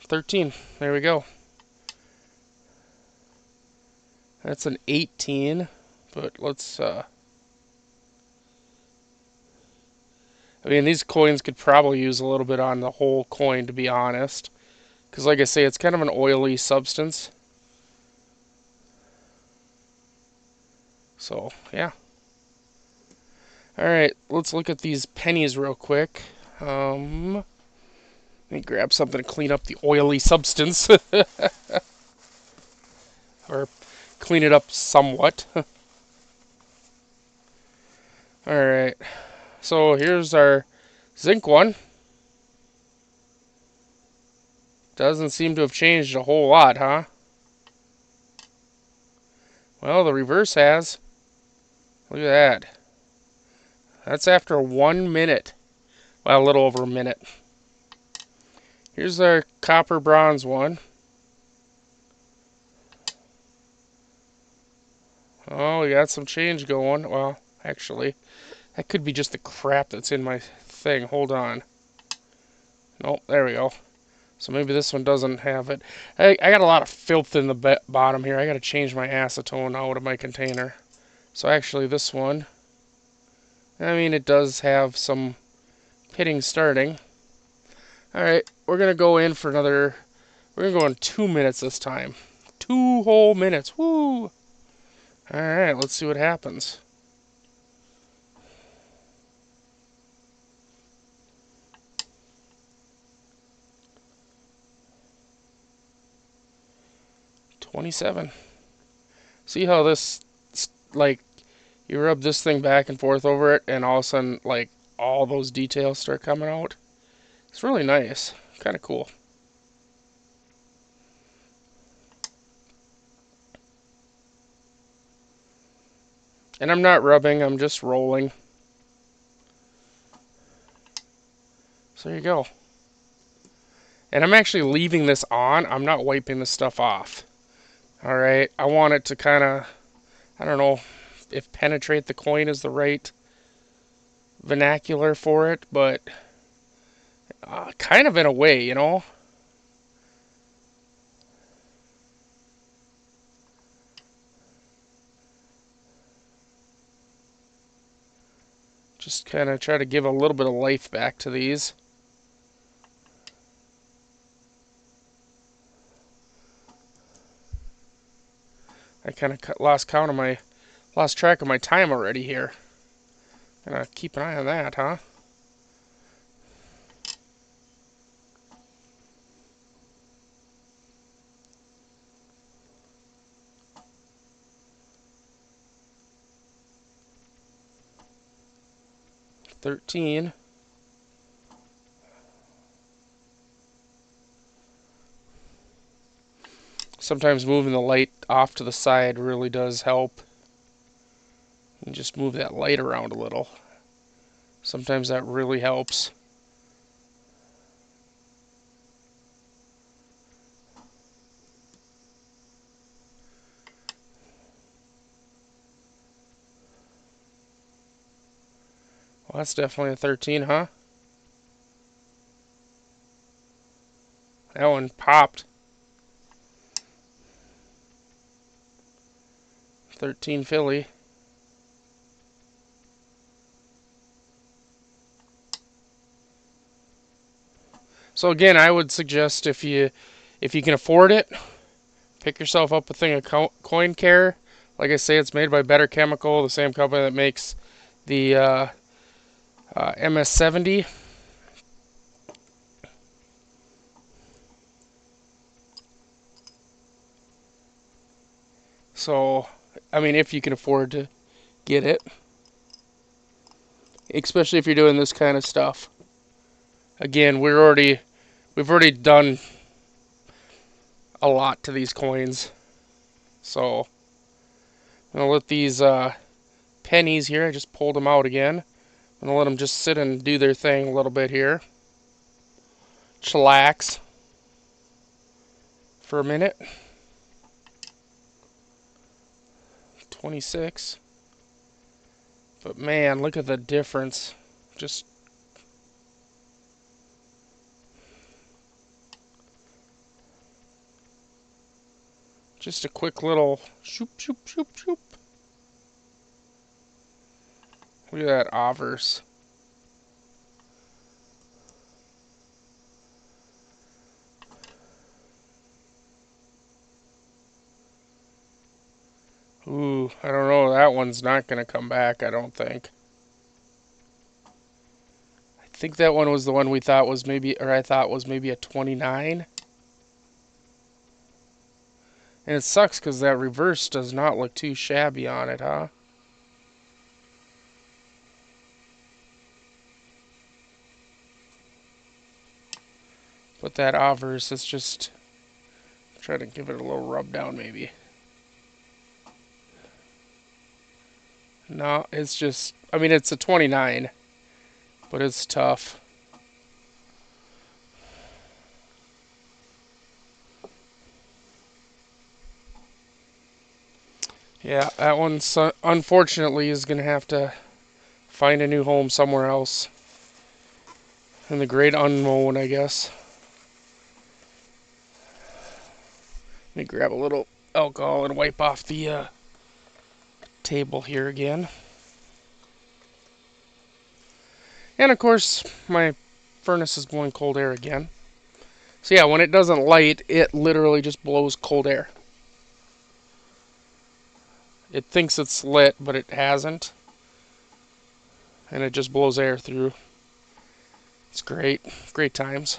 13. There we go. That's an 18, but let's I mean, these coins could probably use a little bit on the whole coin, to be honest, because like I say, it's kind of an oily substance. So yeah. All right, let's look at these pennies real quick. Let me grab something to clean up the oily substance. Or clean it up somewhat. Alright, so here's our zinc one. Doesn't seem to have changed a whole lot, huh? Well, the reverse has. Look at that. That's after 1 minute. Well, a little over a minute. Here's our copper bronze one. Oh, we got some change going. Well, actually, that could be just the crap that's in my thing. Hold on. Nope, there we go. So maybe this one doesn't have it. I got a lot of filth in the bottom here. I got to change my acetone out of my container. So actually this one, I mean, it does have some pitting starting. Alright, we're going to go in for another, we're going to go in 2 minutes this time. 2 whole minutes. Woo! Alright, let's see what happens. $27. See how this, like, you rub this thing back and forth over it, and all of a sudden, like, all those details start coming out. It's really nice. Kind of cool. And I'm not rubbing, I'm just rolling. So there you go. And I'm actually leaving this on. I'm not wiping this stuff off. Alright, I want it to kind of, I don't know if penetrate the coin is the right vernacular for it, but kind of in a way, you know? Just kind of try to give a little bit of life back to these. I kind of lost track of my time already here. Gotta keep an eye on that, huh? $13. Sometimes moving the light off to the side really does help. And just move that light around a little. Sometimes that really helps. Well, that's definitely a 13, huh? That one popped. 13 Philly. So again, I would suggest if you can afford it, pick yourself up a thing of coin care. Like I say, it's made by Better Chemical, the same company that makes the MS-70. So, I mean, if you can afford to get it, especially if you're doing this kind of stuff. Again, we've already done a lot to these coins. So, I'm gonna let these pennies here. I just pulled them out again. I'm gonna let them just sit and do their thing a little bit here. Chillax for a minute. 26. But man, look at the difference. Just a quick little shoop, shoop, shoop, shoop. Look at that obverse. Ooh, I don't know. That one's not going to come back, I don't think. I think that one was the one we thought was maybe, or I thought was maybe a 29. And it sucks because that reverse does not look too shabby on it, huh? But that obverse is just, try to give it a little rub down maybe. No, it's just, I mean, it's a 29, but it's tough. Yeah, that one unfortunately is going to have to find a new home somewhere else. In the great unknown, I guess. Let me grab a little alcohol and wipe off the table here again. And of course, my furnace is blowing cold air again. So yeah, when it doesn't light, it literally just blows cold air. It thinks it's lit, but it hasn't. And it just blows air through. It's great. Great times.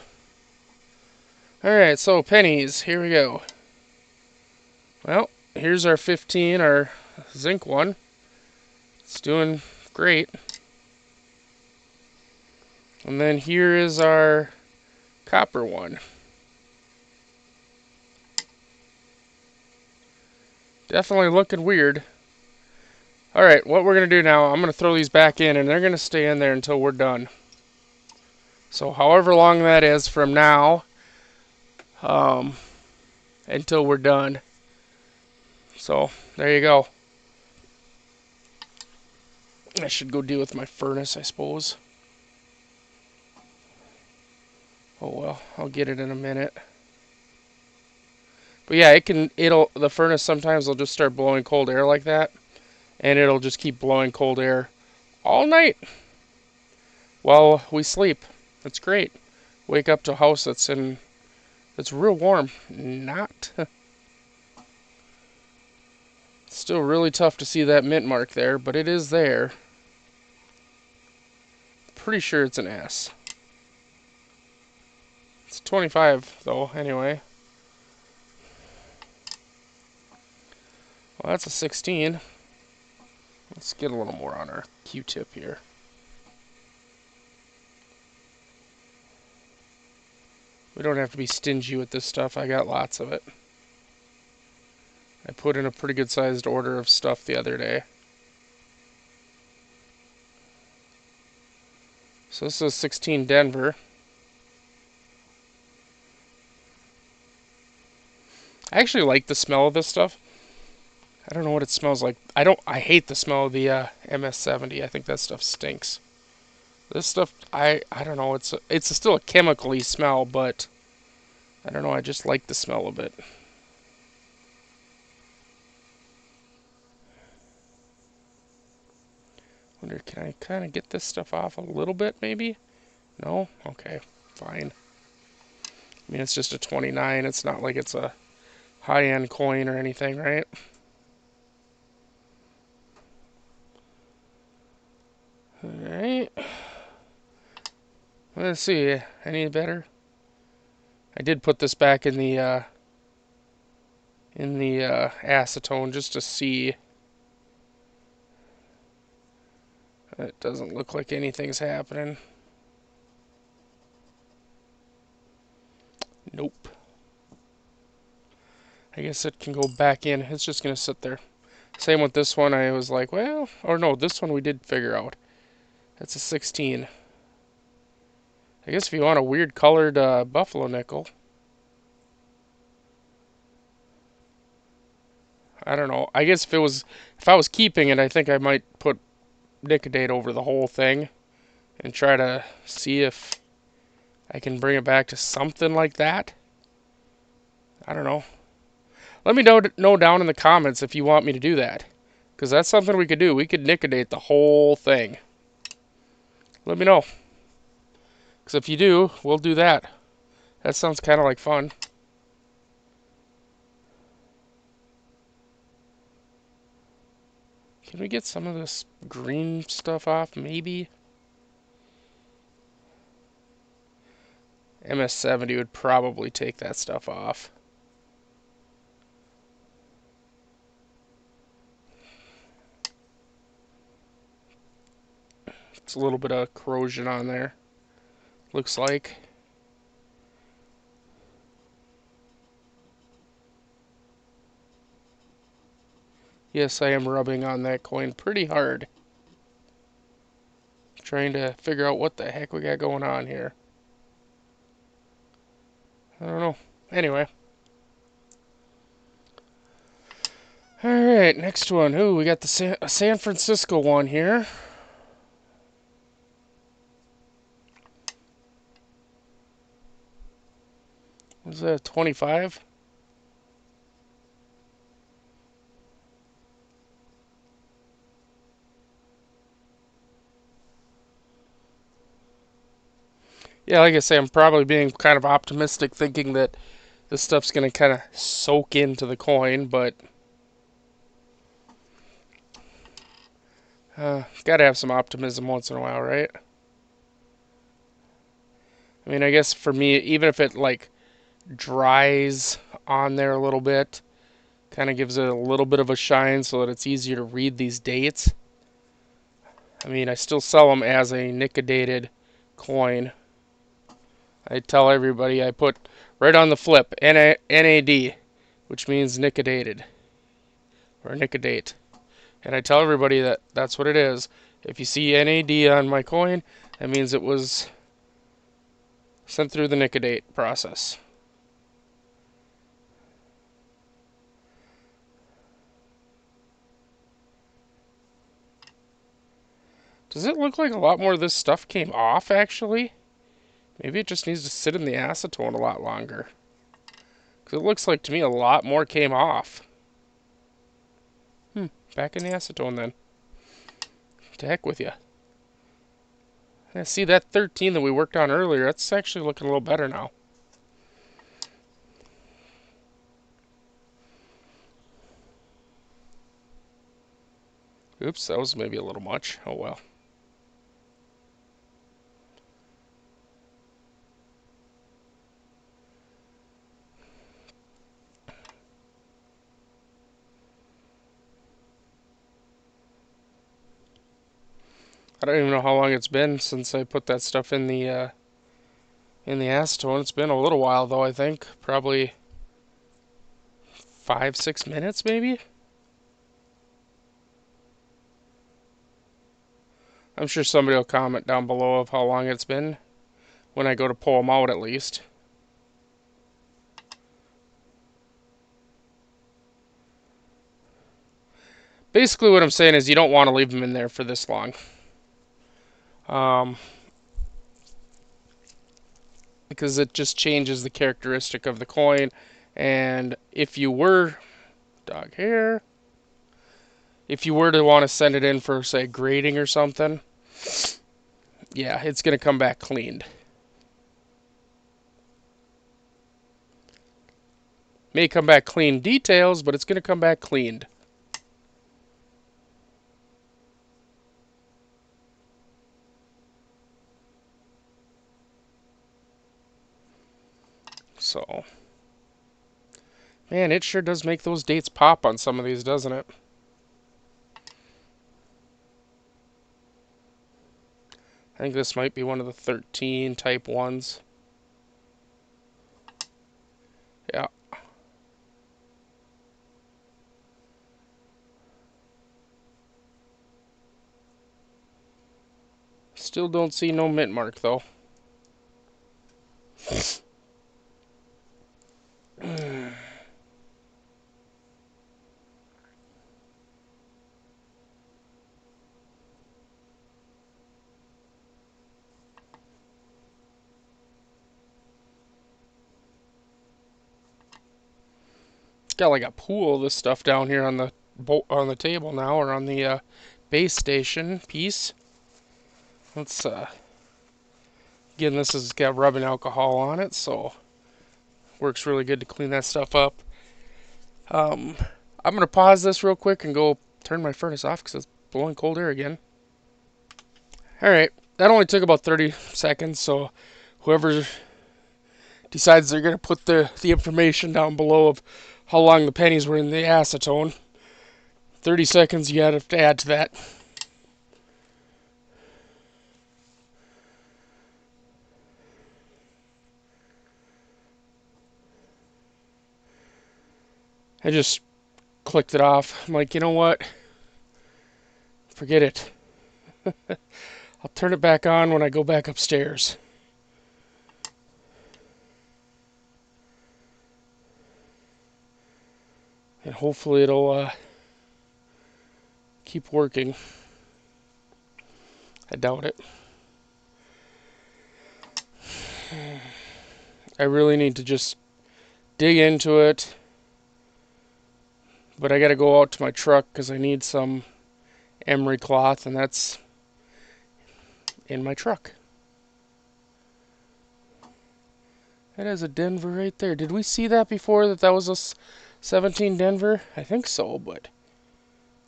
Alright, so pennies. Here we go. Well, here's our 15, our zinc one. It's doing great. And then here is our copper one. Definitely looking weird. Alright, what we're going to do now, I'm going to throw these back in, and they're going to stay in there until we're done. So however long that is from now until we're done. So there you go. I should go deal with my furnace, I suppose. Oh well, I'll get it in a minute. But yeah, the furnace sometimes will just start blowing cold air like that, and it'll just keep blowing cold air all night while we sleep. It's great. Wake up to a house that's real warm. Not. Still really tough to see that mint mark there, but it is there. Pretty sure it's an S. It's 25 though, anyway. Well, that's a 16. Let's get a little more on our Q-tip here. We don't have to be stingy with this stuff. I got lots of it. I put in a pretty good sized order of stuff the other day. So this is 16 Denver. I actually like the smell of this stuff. I don't know what it smells like. I hate the smell of the MS-70. I think that stuff stinks. This stuff, I don't know. It's still a chemically smell, but I don't know. I just like the smell of it. Wonder, can I kind of get this stuff off a little bit, maybe? No? Okay, fine. I mean, it's just a 29. It's not like it's a high-end coin or anything, right? Alright. Let's see. Any better? I did put this back in the acetone just to see. It doesn't look like anything's happening. Nope. I guess it can go back in. It's just going to sit there. Same with this one. I was like, well, or no, this one we did figure out. That's a 16. I guess if you want a weird colored buffalo nickel. I don't know. I guess if I was keeping it, I think I might put nic-a-date over the whole thing and try to see if I can bring it back to something like that. I don't know. Let me know down in the comments if you want me to do that, because that's something we could do. We could nic-a-date the whole thing. Let me know, because if you do, we'll do that. That sounds kind of like fun. Can we get some of this green stuff off, maybe? MS-70 would probably take that stuff off. It's a little bit of corrosion on there, looks like. Yes, I am rubbing on that coin pretty hard. Trying to figure out what the heck we got going on here. I don't know. Anyway. Alright, next one. Ooh, we got the San Francisco one here. Was that 25? Yeah, like I say, I'm probably being kind of optimistic, thinking that this stuff's going to kind of soak into the coin, but gotta have some optimism once in a while, right? I mean, I guess for me, even if it like dries on there a little bit, kind of gives it a little bit of a shine so that it's easier to read these dates. I mean, I still sell them as a nic-a-dated coin. I tell everybody, I put right on the flip, NAD, which means nic-a-dated, or nic-a-date. And I tell everybody that that's what it is. If you see NAD on my coin, that means it was sent through the nic-a-date process. Does it look like a lot more of this stuff came off, actually? Maybe it just needs to sit in the acetone a lot longer. Because it looks like to me a lot more came off. Back in the acetone then. To heck with you. Yeah, see that 13 that we worked on earlier, that's actually looking a little better now. Oops, that was maybe a little much. Oh well. I don't even know how long it's been since I put that stuff in the acetone. It's been a little while though, I think. Probably 5-6 minutes maybe? I'm sure somebody will comment down below of how long it's been when I go to pull them out at least. Basically what I'm saying is you don't want to leave them in there for this long. Because it just changes the characteristic of the coin. And if you were, dog hair, if you were to want to send it in for, say, grading or something, yeah, it's going to come back cleaned. May come back clean details, but it's going to come back cleaned. So, man, it sure does make those dates pop on some of these, doesn't it? I think this might be one of the 13 type ones. Yeah. Still don't see no mint mark, though. Got like a pool of this stuff down here on the table now, or on the base station piece. Let's again, this has got rubbing alcohol on it, so works really good to clean that stuff up. I'm gonna pause this real quick and go turn my furnace off because it's blowing cold air again. All right, that only took about 30 seconds, so whoever decides they're going to put the information down below of how long the pennies were in the acetone. 30 seconds you have to add to that. I just clicked it off. I'm like, you know what? Forget it. I'll turn it back on when I go back upstairs. And hopefully it'll keep working. I doubt it. I really need to just dig into it. But I gotta go out to my truck because I need some emery cloth, and that's in my truck. That is a Denver right there. Did we see that before, that was a 17 Denver? I think so, but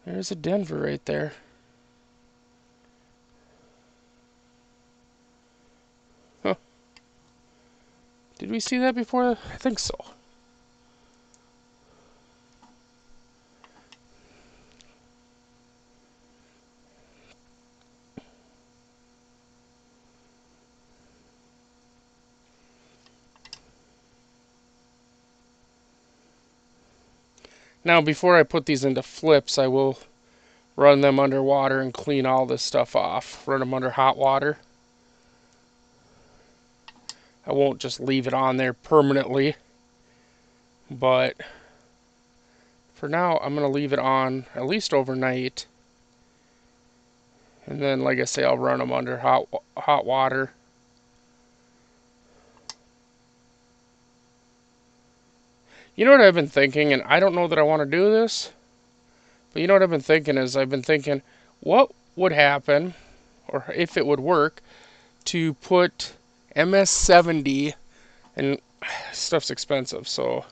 there's a Denver right there. Huh. Did we see that before? I think so. Now, before I put these into flips, I will run them under water and clean all this stuff off. Run them under hot water. I won't just leave it on there permanently, but for now I'm going to leave it on at least overnight. And then, like I say, I'll run them under hot water. You know what I've been thinking, and I don't know that I want to do this, but you know what I've been thinking is, I've been thinking, what would happen, or if it would work, to put MS70, and stuff's expensive, so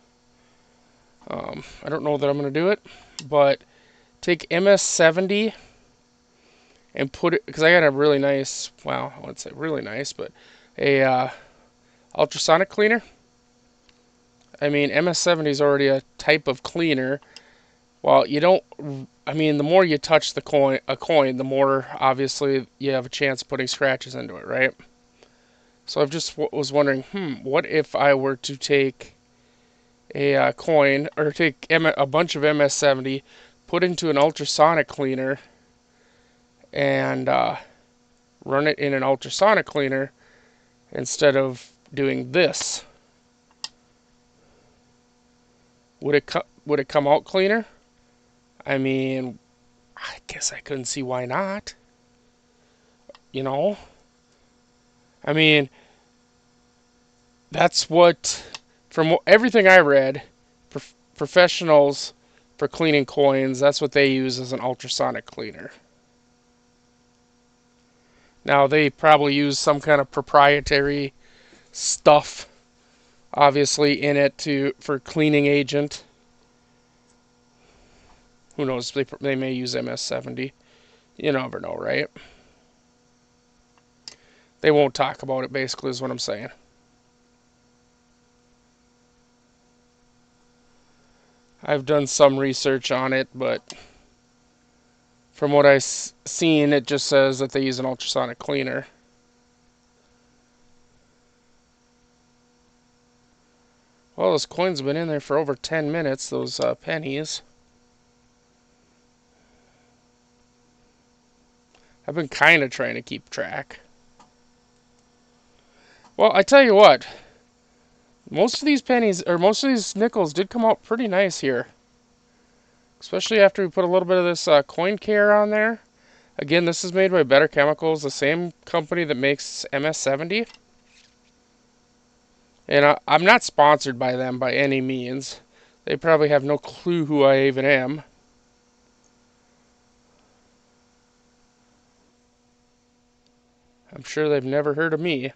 I don't know that I'm going to do it, but take MS70 and put it, because I got a really nice, well, I wouldn't say really nice, but a ultrasonic cleaner. I mean, MS70 is already a type of cleaner. Well, you don't, I mean, the more you touch a coin, the more obviously you have a chance of putting scratches into it, right? So I've just was wondering, what if I were to take a coin, or take a bunch of MS70, put into an ultrasonic cleaner, and run it in an ultrasonic cleaner instead of doing this. Would it come out cleaner? I mean, I guess I couldn't see why not. You know? I mean, that's what, from everything I read, professionals for cleaning coins, that's what they use as an ultrasonic cleaner. Now, they probably use some kind of proprietary stuff, obviously, in it for cleaning agent. Who knows? They may use MS70. You never know, right? They won't talk about it, basically, is what I'm saying. I've done some research on it, but from what I've seen, it just says that they use an ultrasonic cleaner. Well, those coins have been in there for over 10 minutes, those pennies. I've been kind of trying to keep track. Well, I tell you what, most of these pennies, or most of these nickels, did come out pretty nice here. Especially after we put a little bit of this coin care on there. Again, this is made by Better Chemicals, the same company that makes MS70. And I'm not sponsored by them by any means. They probably have no clue who I even am. I'm sure they've never heard of me.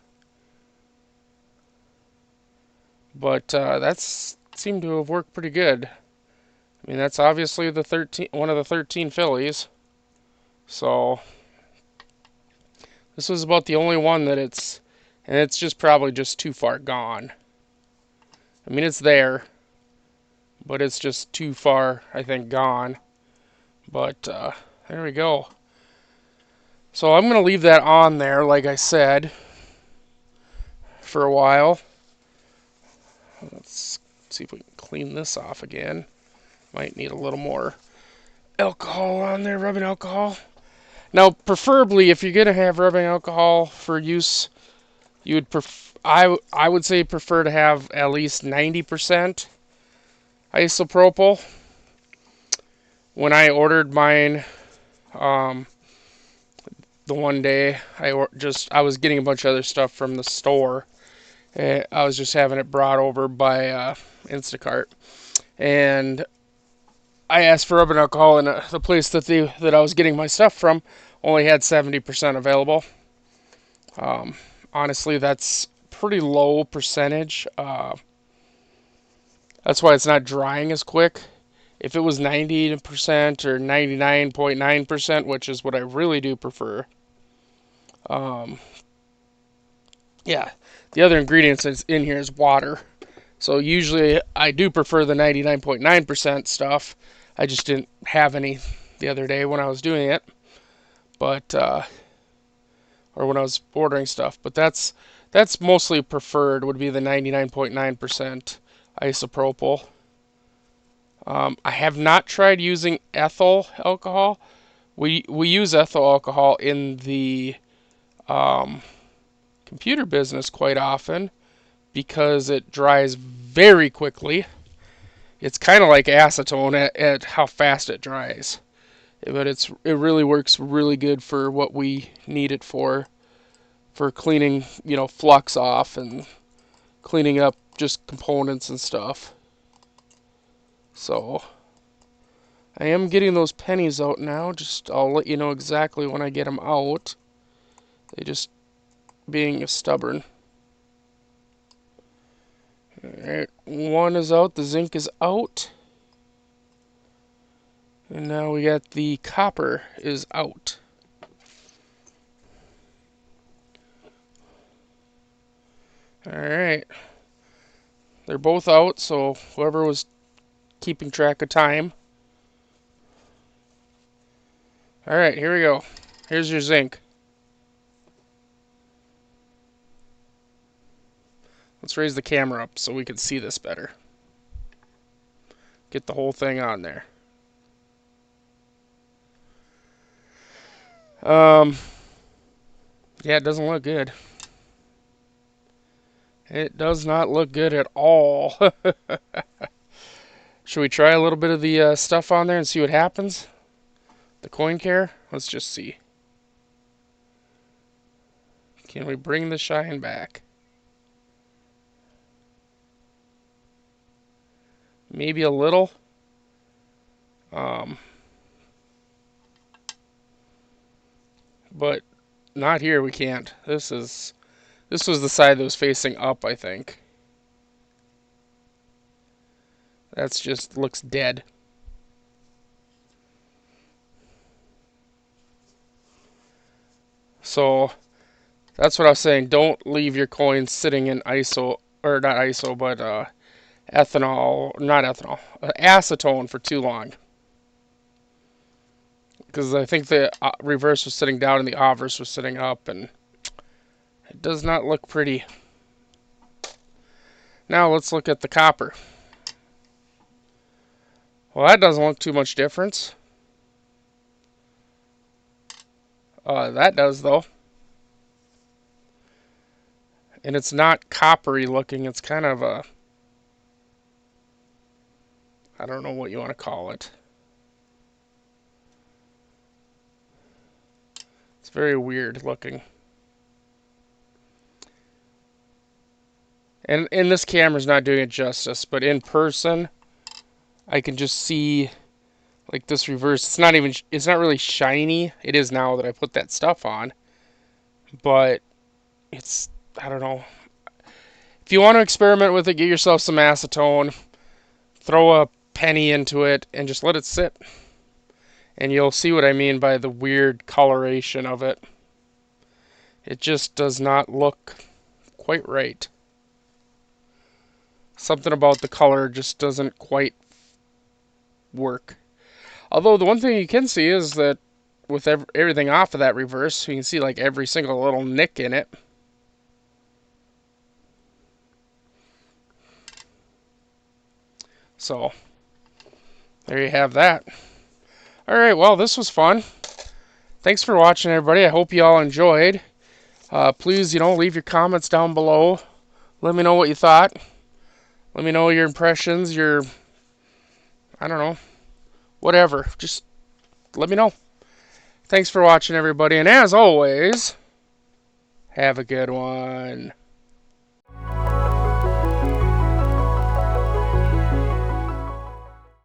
But that's seemed to have worked pretty good. I mean, that's obviously one of the 13 fillies. So this was about the only one that and it's just probably just too far gone. I mean, it's there, but it's just too far, I think, gone. But there we go. So I'm going to leave that on there, like I said, for a while. Let's see if we can clean this off again. Might need a little more alcohol on there, rubbing alcohol. Now, preferably, if you're going to have rubbing alcohol for use, you would I would say prefer to have at least 90% isopropyl. When I ordered mine, um, the one day I was getting a bunch of other stuff from the store. I was just having it brought over by Instacart, and I asked for rubbing alcohol, and the place that I was getting my stuff from only had 70% available. Honestly, that's pretty low percentage. That's why it's not drying as quick. If it was 90% or 99.9%, which is what I really do prefer, yeah, the other ingredients in here is water. So usually I do prefer the 99.9% stuff. I just didn't have any the other day when I was doing it, but or when I was ordering stuff. But that's mostly preferred, would be the 99.9% isopropyl. I have not tried using ethyl alcohol. We use ethyl alcohol in the computer business quite often because it dries very quickly. It's kind of like acetone at how fast it dries, but it really works really good for what we need it for cleaning, flux off and cleaning up just components and stuff. So I am getting those pennies out now. I'll let you know exactly when I get them out. They just being stubborn. Alright, one is out, the zinc is out. And now we got the copper is out. Alright. They're both out, so whoever was keeping track of time. Alright, here we go. Here's your zinc. Let's raise the camera up so we can see this better. Get the whole thing on there. Yeah, it doesn't look good. It does not look good at all. Should we try a little bit of the stuff on there and see what happens? The coin care? Let's just see. Can we bring the shine back? Maybe a little. But not here, we can't. This was the side that was facing up, I think. That's just looks dead. So that's what I was saying. Don't leave your coins sitting in iso, or not iso, but ethanol, not ethanol, acetone for too long. Because I think the reverse was sitting down and the obverse was sitting up, and it does not look pretty. Now let's look at the copper. Well, that doesn't look too much difference. That does, though. And it's not coppery looking. It's kind of a... I don't know what you want to call it. It's very weird looking. And this camera's not doing it justice, but in person, I can just see, like, this reverse. It's not really shiny. It is now that I put that stuff on. But it's, I don't know. If you want to experiment with it, get yourself some acetone, throw a penny into it, and just let it sit. And you'll see what I mean by the weird coloration of it. It just does not look quite right. Something about the color just doesn't quite work. Although the one thing you can see is that with everything off of that reverse, you can see like every single little nick in it. So there you have that. All right, well, this was fun. Thanks for watching, everybody. I hope you all enjoyed. Please, leave your comments down below. Let me know what you thought. Let me know your impressions, I don't know, whatever. Just let me know. Thanks for watching, everybody. And as always, have a good one.